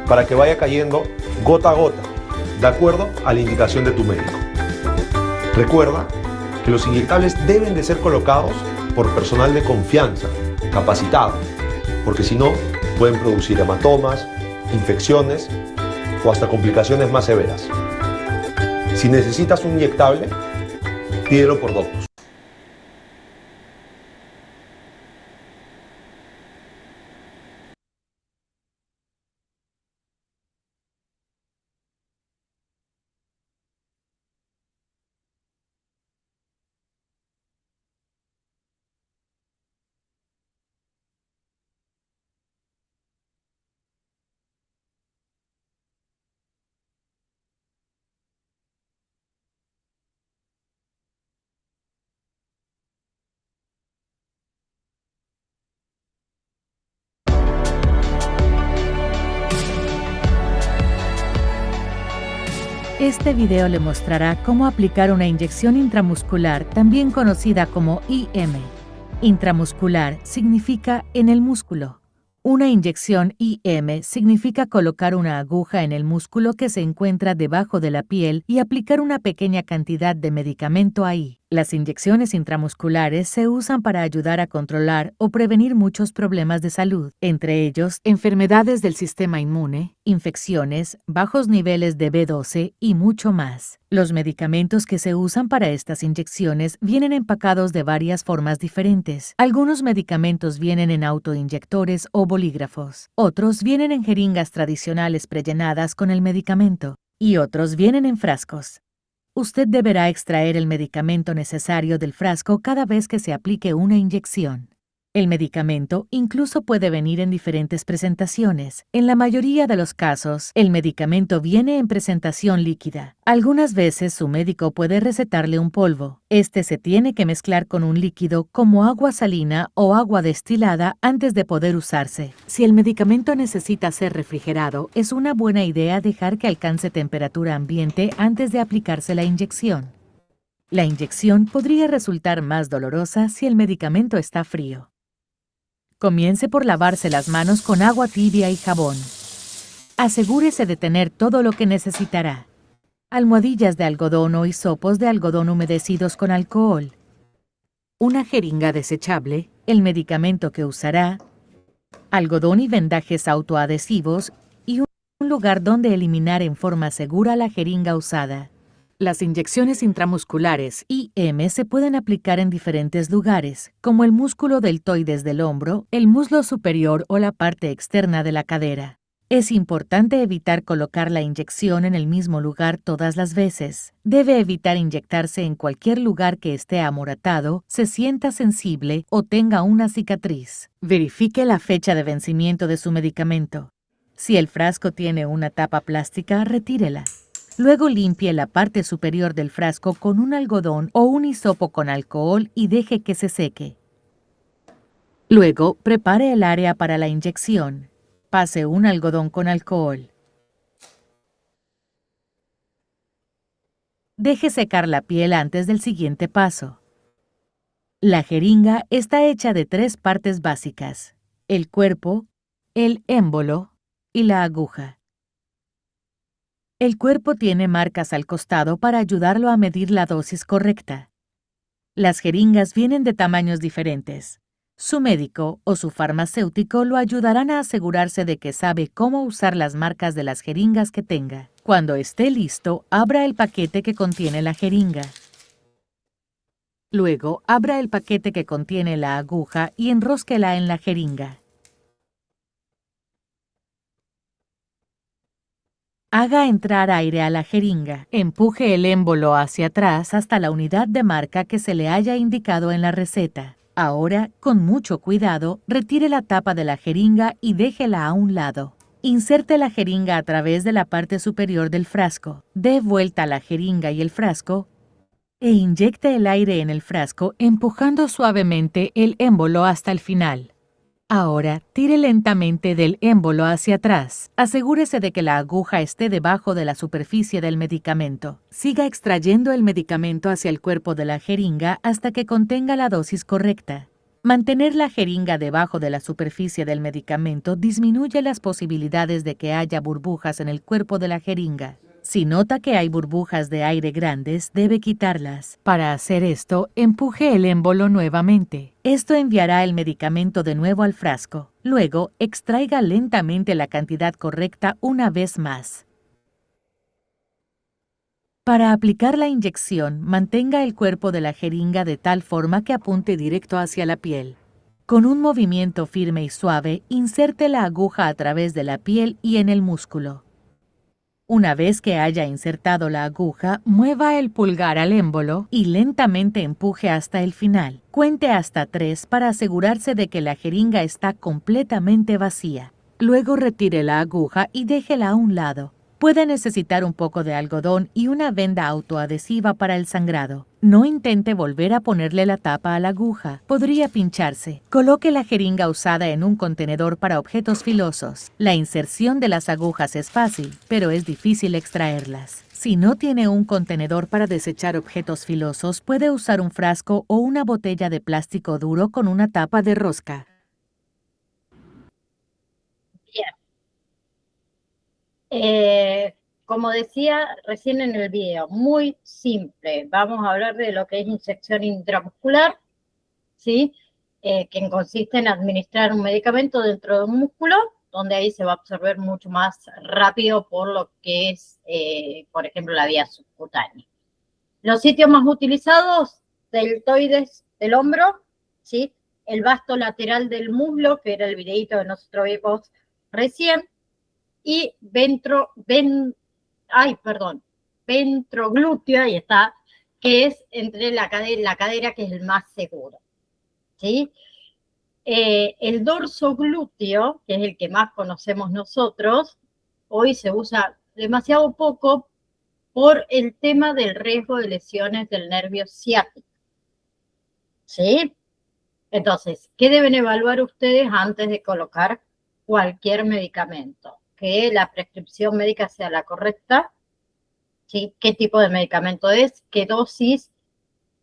para que vaya cayendo gota a gota, de acuerdo a la indicación de tu médico. Recuerda que los inyectables deben de ser colocados por personal de confianza, capacitado, porque si no, pueden producir hematomas, infecciones o hasta complicaciones más severas. Si necesitas un inyectable, pídelo por Doctus. Este video le mostrará cómo aplicar una inyección intramuscular, también conocida como IM. Intramuscular significa en el músculo. Una inyección IM significa colocar una aguja en el músculo que se encuentra debajo de la piel y aplicar una pequeña cantidad de medicamento ahí. Las inyecciones intramusculares se usan para ayudar a controlar o prevenir muchos problemas de salud, entre ellos enfermedades del sistema inmune, infecciones, bajos niveles de B12 y mucho más. Los medicamentos que se usan para estas inyecciones vienen empacados de varias formas diferentes. Algunos medicamentos vienen en autoinyectores o bolígrafos. Otros vienen en jeringas tradicionales prellenadas con el medicamento. Y otros vienen en frascos. Usted deberá extraer el medicamento necesario del frasco cada vez que se aplique una inyección. El medicamento incluso puede venir en diferentes presentaciones. En la mayoría de los casos, el medicamento viene en presentación líquida. Algunas veces su médico puede recetarle un polvo. Este se tiene que mezclar con un líquido como agua salina o agua destilada antes de poder usarse. Si el medicamento necesita ser refrigerado, es una buena idea dejar que alcance temperatura ambiente antes de aplicarse la inyección. La inyección podría resultar más dolorosa si el medicamento está frío. Comience por lavarse las manos con agua tibia y jabón. Asegúrese de tener todo lo que necesitará: almohadillas de algodón o hisopos de algodón humedecidos con alcohol, una jeringa desechable, el medicamento que usará, algodón y vendajes autoadhesivos y un lugar donde eliminar en forma segura la jeringa usada. Las inyecciones intramusculares IM se pueden aplicar en diferentes lugares, como el músculo deltoides del hombro, el muslo superior o la parte externa de la cadera. Es importante evitar colocar la inyección en el mismo lugar todas las veces. Debe evitar inyectarse en cualquier lugar que esté amoratado, se sienta sensible o tenga una cicatriz. Verifique la fecha de vencimiento de su medicamento. Si el frasco tiene una tapa plástica, retírela. Luego limpie la parte superior del frasco con un algodón o un hisopo con alcohol y deje que se seque. Luego, prepare el área para la inyección. Pase un algodón con alcohol. Deje secar la piel antes del siguiente paso. La jeringa está hecha de 3 partes básicas: el cuerpo, el émbolo y la aguja. El cuerpo tiene marcas al costado para ayudarlo a medir la dosis correcta. Las jeringas vienen de tamaños diferentes. Su médico o su farmacéutico lo ayudarán a asegurarse de que sabe cómo usar las marcas de las jeringas que tenga. Cuando esté listo, abra el paquete que contiene la jeringa. Luego, abra el paquete que contiene la aguja y enrósquela en la jeringa. Haga entrar aire a la jeringa. Empuje el émbolo hacia atrás hasta la unidad de marca que se le haya indicado en la receta. Ahora, con mucho cuidado, retire la tapa de la jeringa y déjela a un lado. Inserte la jeringa a través de la parte superior del frasco. Dé vuelta a la jeringa y el frasco e inyecte el aire en el frasco empujando suavemente el émbolo hasta el final. Ahora, tire lentamente del émbolo hacia atrás. Asegúrese de que la aguja esté debajo de la superficie del medicamento. Siga extrayendo el medicamento hacia el cuerpo de la jeringa hasta que contenga la dosis correcta. Mantener la jeringa debajo de la superficie del medicamento disminuye las posibilidades de que haya burbujas en el cuerpo de la jeringa. Si nota que hay burbujas de aire grandes, debe quitarlas. Para hacer esto, empuje el émbolo nuevamente. Esto enviará el medicamento de nuevo al frasco. Luego, extraiga lentamente la cantidad correcta una vez más. Para aplicar la inyección, mantenga el cuerpo de la jeringa de tal forma que apunte directo hacia la piel. Con un movimiento firme y suave, inserte la aguja a través de la piel y en el músculo. Una vez que haya insertado la aguja, mueva el pulgar al émbolo y lentamente empuje hasta el final. Cuente hasta 3 para asegurarse de que la jeringa está completamente vacía. Luego retire la aguja y déjela a un lado. Puede necesitar un poco de algodón y una venda autoadhesiva para el sangrado. No intente volver a ponerle la tapa a la aguja. Podría pincharse. Coloque la jeringa usada en un contenedor para objetos filosos. La inserción de las agujas es fácil, pero es difícil extraerlas. Si no tiene un contenedor para desechar objetos filosos, puede usar un frasco o una botella de plástico duro con una tapa de rosca. Como decía recién en el video, muy simple. Vamos a hablar de lo que es inyección intramuscular, ¿sí? Que consiste en administrar un medicamento dentro de un músculo, donde ahí se va a absorber mucho más rápido por lo que es, por ejemplo, la vía subcutánea. Los sitios más utilizados: deltoides del hombro, ¿sí? El vasto lateral del muslo, que era el videito que nosotros vimos recién, y ventroglúteo, ahí está, que es entre la cadera, que es el más seguro, ¿sí? El dorso glúteo, que es el que más conocemos nosotros, hoy se usa demasiado poco por el tema del riesgo de lesiones del nervio ciático. ¿Sí? Entonces, ¿qué deben evaluar ustedes antes de colocar cualquier medicamento? Que la prescripción médica sea la correcta, ¿sí? ¿Qué tipo de medicamento es? ¿Qué dosis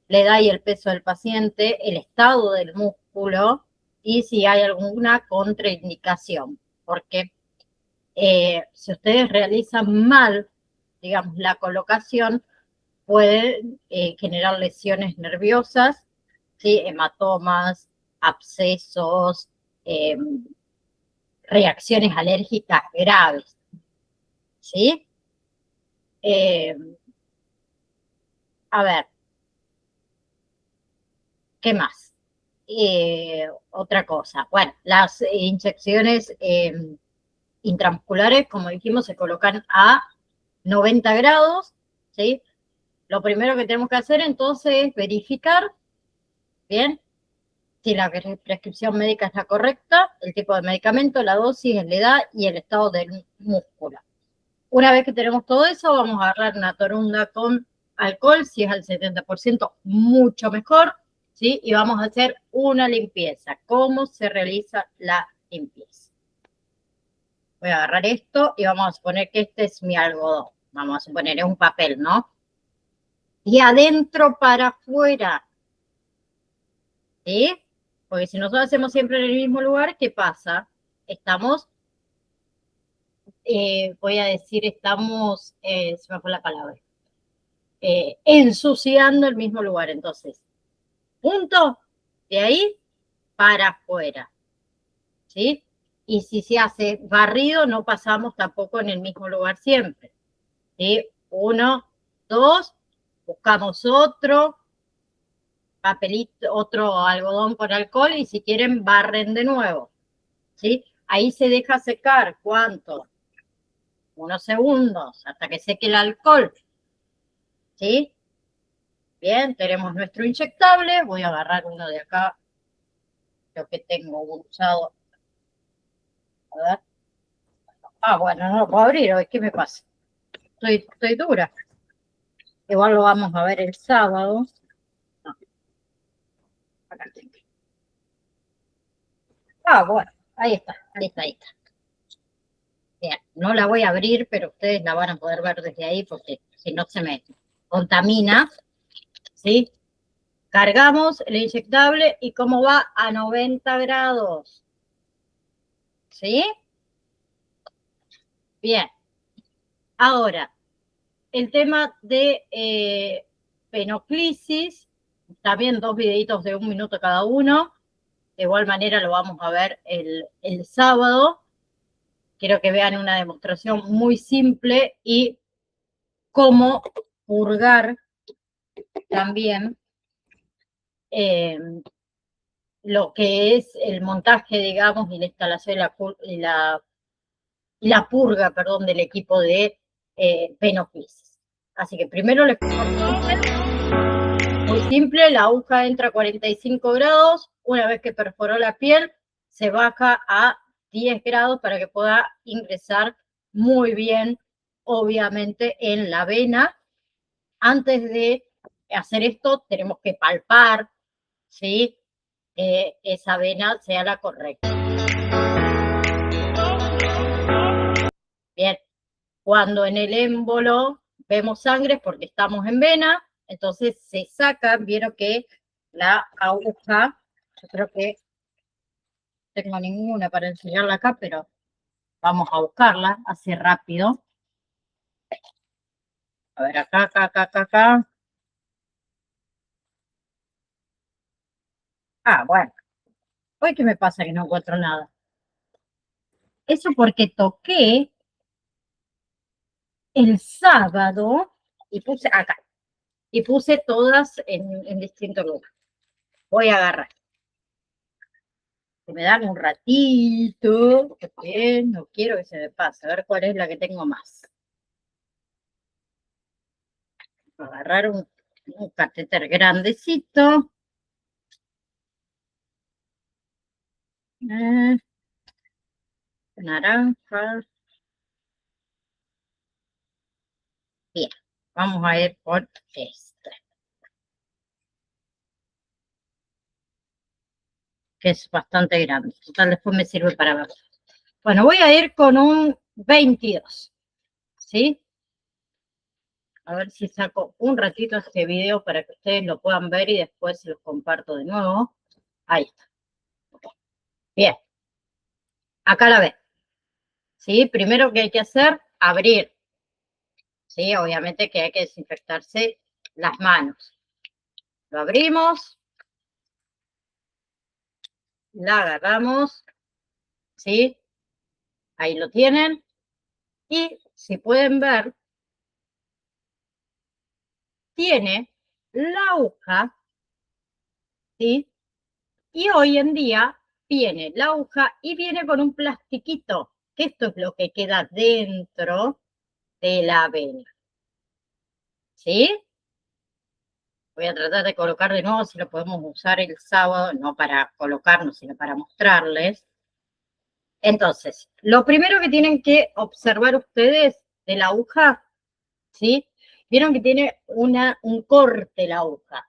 le da y el peso del paciente? El estado del músculo y si hay alguna contraindicación. Porque si ustedes realizan mal, digamos, la colocación, puede generar lesiones nerviosas, ¿sí? Hematomas, abscesos, reacciones alérgicas graves, ¿sí? A ver, ¿qué más? Otra cosa, bueno, las inyecciones intramusculares, como dijimos, se colocan a 90 grados, ¿sí? Lo primero que tenemos que hacer entonces es verificar, ¿bien? Si la prescripción médica está correcta, el tipo de medicamento, la dosis, la edad y el estado del músculo. Una vez que tenemos todo eso, vamos a agarrar una torunda con alcohol, si es al 70%, mucho mejor, ¿sí? Y vamos a hacer una limpieza. ¿Cómo se realiza la limpieza? Voy a agarrar esto y vamos a suponer que este es mi algodón. Vamos a suponer, es un papel, ¿no? Y adentro para afuera, ¿sí? Porque si nosotros hacemos siempre en el mismo lugar, ¿qué pasa? Estamos, voy a decir, estamos, se me fue la palabra, ensuciando el mismo lugar. Entonces, punto, de ahí para afuera, ¿sí? Y si se hace barrido, no pasamos tampoco en el mismo lugar siempre, ¿sí? 1, 2, buscamos otro papelito, otro algodón con alcohol y si quieren barren de nuevo, ¿sí? Ahí se deja secar, ¿cuánto? Unos segundos, hasta que seque el alcohol, ¿sí? Bien, tenemos nuestro inyectable, voy a agarrar uno de acá, lo que tengo usado. A ver. Ah, bueno, no lo puedo abrir hoy, ¿qué me pasa? Estoy dura. Igual lo vamos a ver el sábado. No, acá tengo. Ah, bueno, ahí está, ahí está, ahí está. Bien, no la voy a abrir, pero ustedes la van a poder ver desde ahí porque si no se me contamina, ¿sí? Cargamos el inyectable y cómo va a 90 grados, ¿sí? Bien. Ahora, el tema de penoclisis, también 2 videitos de 1 minuto cada uno. De igual manera lo vamos a ver el sábado. Quiero que vean una demostración muy simple y cómo purgar también lo que es el montaje, digamos, y la instalación y la purga, perdón, del equipo de penoclisis. Así que primero les muy simple, la aguja entra a 45 grados, una vez que perforó la piel, se baja a 10 grados para que pueda ingresar muy bien, obviamente, en la vena. Antes de hacer esto, tenemos que palpar, ¿sí? Esa vena sea la correcta. Bien, cuando en el émbolo vemos sangre porque estamos en vena, entonces se saca, vieron que la aguja, yo creo que no tengo ninguna para enseñarla acá, pero vamos a buscarla así rápido. A ver, acá. Ah, bueno. Hoy, ¿qué me pasa que no encuentro nada? Eso porque toqué el sábado y puse acá. Y puse todas en distinto lugar. Voy a agarrar. Si me dan un ratito, porque no quiero que se me pase. A ver cuál es la que tengo más. Voy a agarrar un catéter grandecito. Naranja. Bien, vamos a ir por este, que es bastante grande. Total, después me sirve para ver. Bueno, voy a ir con un 22, ¿sí? A ver si saco un ratito este video para que ustedes lo puedan ver y después se los comparto de nuevo. Ahí está. Bien. Acá la ven. ¿Sí? Primero que hay que hacer, abrir. ¿Sí? Obviamente que hay que desinfectarse las manos. Lo abrimos. La agarramos. ¿Sí? Ahí lo tienen. Y si pueden ver, tiene la aguja, ¿sí? Y hoy en día viene la aguja y viene con un plastiquito, que esto es lo que queda dentro de la vena, ¿sí? Voy a tratar de colocar de nuevo si lo podemos usar el sábado, no para colocarnos, sino para mostrarles. Entonces, lo primero que tienen que observar ustedes de la aguja, ¿sí? Vieron que tiene un corte la aguja,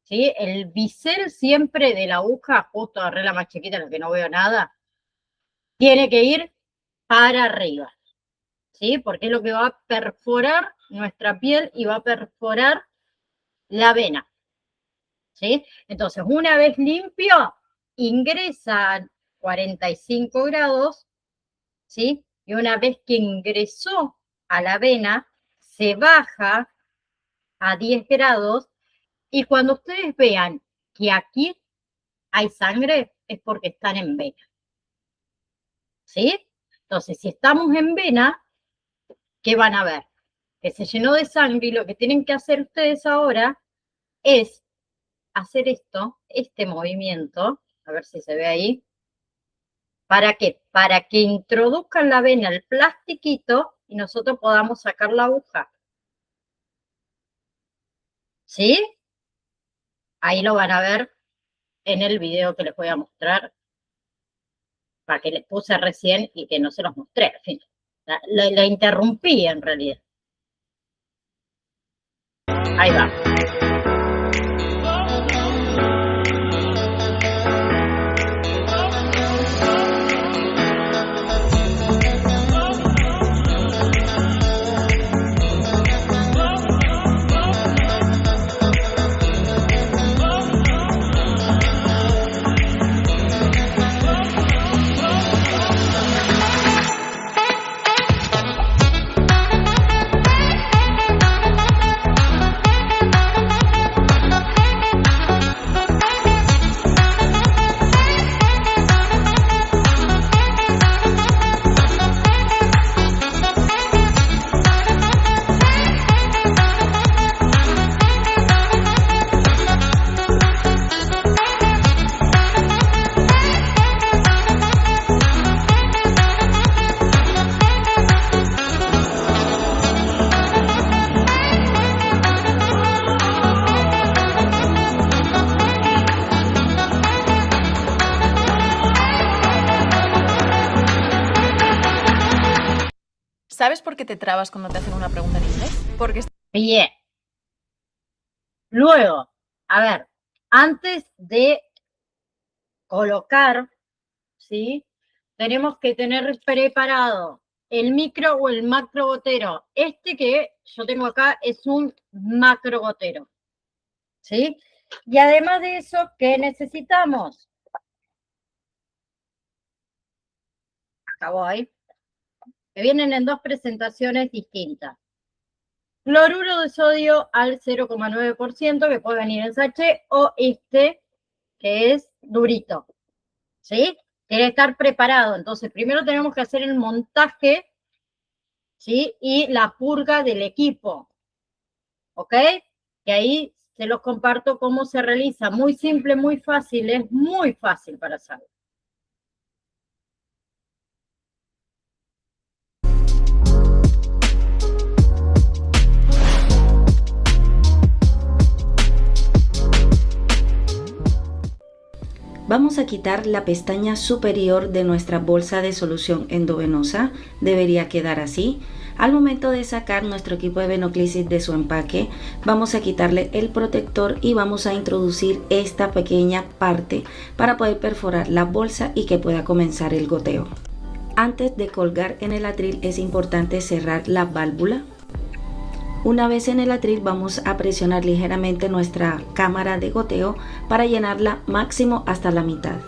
¿sí? El bisel siempre de la aguja, justo agarré la más chiquita, la que no veo nada, tiene que ir para arriba, ¿sí? Porque es lo que va a perforar nuestra piel y va a perforar la vena, ¿sí? Entonces, una vez limpio, ingresa a 45 grados, ¿sí? Y una vez que ingresó a la vena, se baja a 10 grados y cuando ustedes vean que aquí hay sangre es porque están en vena, ¿sí? Entonces, si estamos en vena, ¿qué van a ver? Que se llenó de sangre y lo que tienen que hacer ustedes ahora es hacer esto, este movimiento, a ver si se ve ahí. ¿Para qué? Para que introduzcan la vena el plastiquito y nosotros podamos sacar la aguja. ¿Sí? Ahí lo van a ver en el video que les voy a mostrar, para que les puse recién y que no se los mostré. En fin, la interrumpí en realidad. Ahí va. ¿Sabes por qué te trabas cuando te hacen una pregunta en inglés? Porque... Bien. Luego, a ver, antes de colocar, ¿sí? Tenemos que tener preparado el micro o el macro gotero. Este que yo tengo acá es un macro gotero, ¿sí? Y además de eso, ¿qué necesitamos? Acá voy. Que vienen en dos presentaciones distintas. Cloruro de sodio al 0,9%, que puede venir en sachet, o este, que es durito, ¿sí? Tiene que estar preparado. Entonces, primero tenemos que hacer el montaje, ¿sí? Y la purga del equipo, ¿ok? Que ahí se los comparto cómo se realiza. Muy simple, muy fácil, es muy fácil para saber. Vamos a quitar la pestaña superior de nuestra bolsa de solución endovenosa, debería quedar así. Al momento de sacar nuestro equipo de venoclisis de su empaque, vamos a quitarle el protector y vamos a introducir esta pequeña parte para poder perforar la bolsa y que pueda comenzar el goteo. Antes de colgar en el atril es importante cerrar la válvula. Una vez en el atril vamos a presionar ligeramente nuestra cámara de goteo para llenarla máximo hasta la mitad.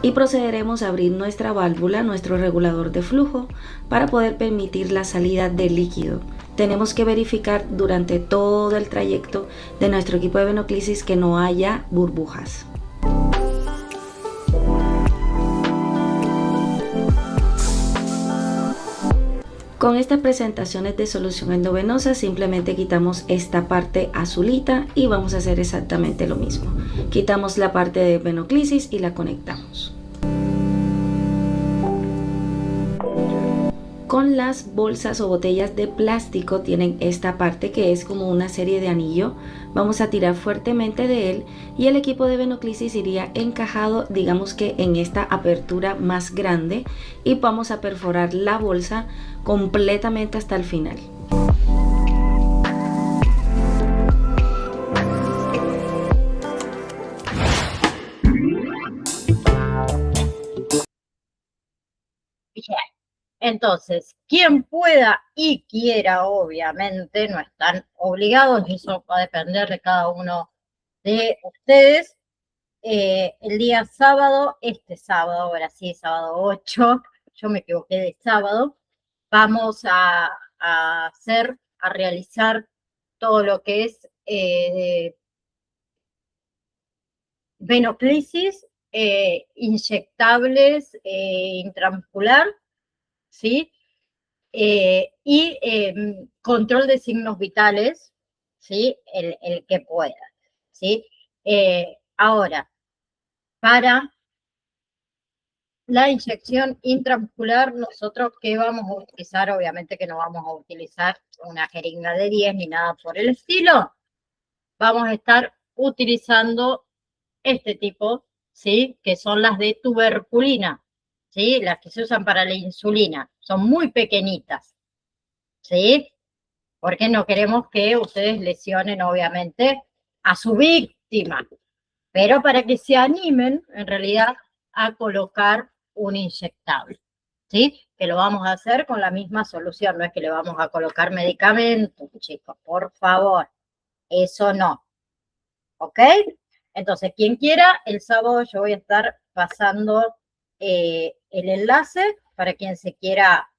Y procederemos a abrir nuestra válvula, nuestro regulador de flujo, para poder permitir la salida del líquido. Tenemos que verificar durante todo el trayecto de nuestro equipo de venoclisis que no haya burbujas. Con estas presentaciones de solución endovenosa simplemente quitamos esta parte azulita y vamos a hacer exactamente lo mismo. Quitamos la parte de venoclisis y la conectamos. Con las bolsas o botellas de plástico tienen esta parte que es como una serie de anillo. Vamos a tirar fuertemente de él y el equipo de venoclisis iría encajado, digamos que en esta apertura más grande, y vamos a perforar la bolsa completamente hasta el final. Bien. Entonces, quien pueda y quiera, obviamente, no están obligados, y eso va a depender de cada uno de ustedes. El día sábado, este sábado, ahora sí, sábado 8, yo me equivoqué de sábado, vamos a realizar todo lo que es venoclisis, inyectables, intramuscular, ¿sí? Y control de signos vitales, ¿sí? El que pueda, ¿sí? Ahora, para la inyección intramuscular, nosotros ¿qué vamos a utilizar? Obviamente que no vamos a utilizar una jeringa de 10 ni nada por el estilo. Vamos a estar utilizando este tipo, ¿sí? Que son las de tuberculina, ¿sí? Las que se usan para la insulina. Son muy pequeñitas, ¿sí? Porque no queremos que ustedes lesionen, obviamente, a su víctima. Pero para que se animen, en realidad, a colocar un inyectable, ¿sí? Que lo vamos a hacer con la misma solución. No es que le vamos a colocar medicamentos, chicos, por favor. Eso no. ¿Ok? Entonces, quien quiera, el sábado yo voy a estar pasando el enlace para quien se quiera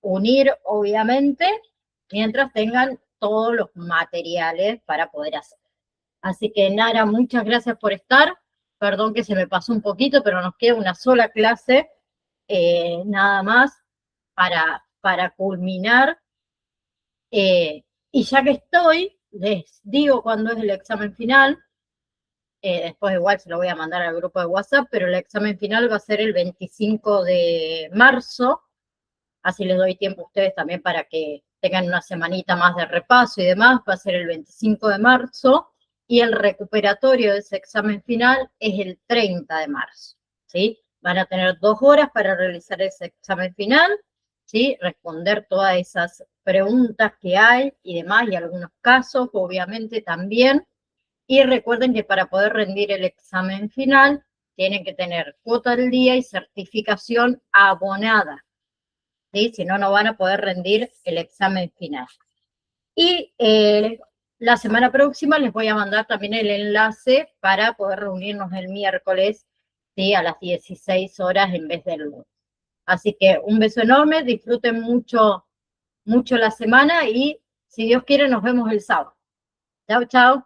unir, obviamente, mientras tengan todos los materiales para poder hacer. Así que, Nara, muchas gracias por estar. Perdón que se me pasó un poquito, pero nos queda una sola clase, nada más, para culminar. Y ya que estoy, les digo cuándo es el examen final. Después igual se lo voy a mandar al grupo de WhatsApp, pero el examen final va a ser el 25 de marzo. Así les doy tiempo a ustedes también para que tengan una semanita más de repaso y demás. Va a ser el 25 de marzo. Y el recuperatorio de ese examen final es el 30 de marzo, ¿sí? Van a tener 2 horas para realizar ese examen final, ¿sí? Responder todas esas preguntas que hay y demás, y algunos casos, obviamente, también. Y recuerden que para poder rendir el examen final, tienen que tener cuota al día y certificación abonada, ¿sí? Si no, no van a poder rendir el examen final. Y la semana próxima les voy a mandar también el enlace para poder reunirnos el miércoles, ¿sí? A las 16 horas en vez del lunes. Así que un beso enorme, disfruten mucho, mucho la semana y si Dios quiere nos vemos el sábado. Chao, chao.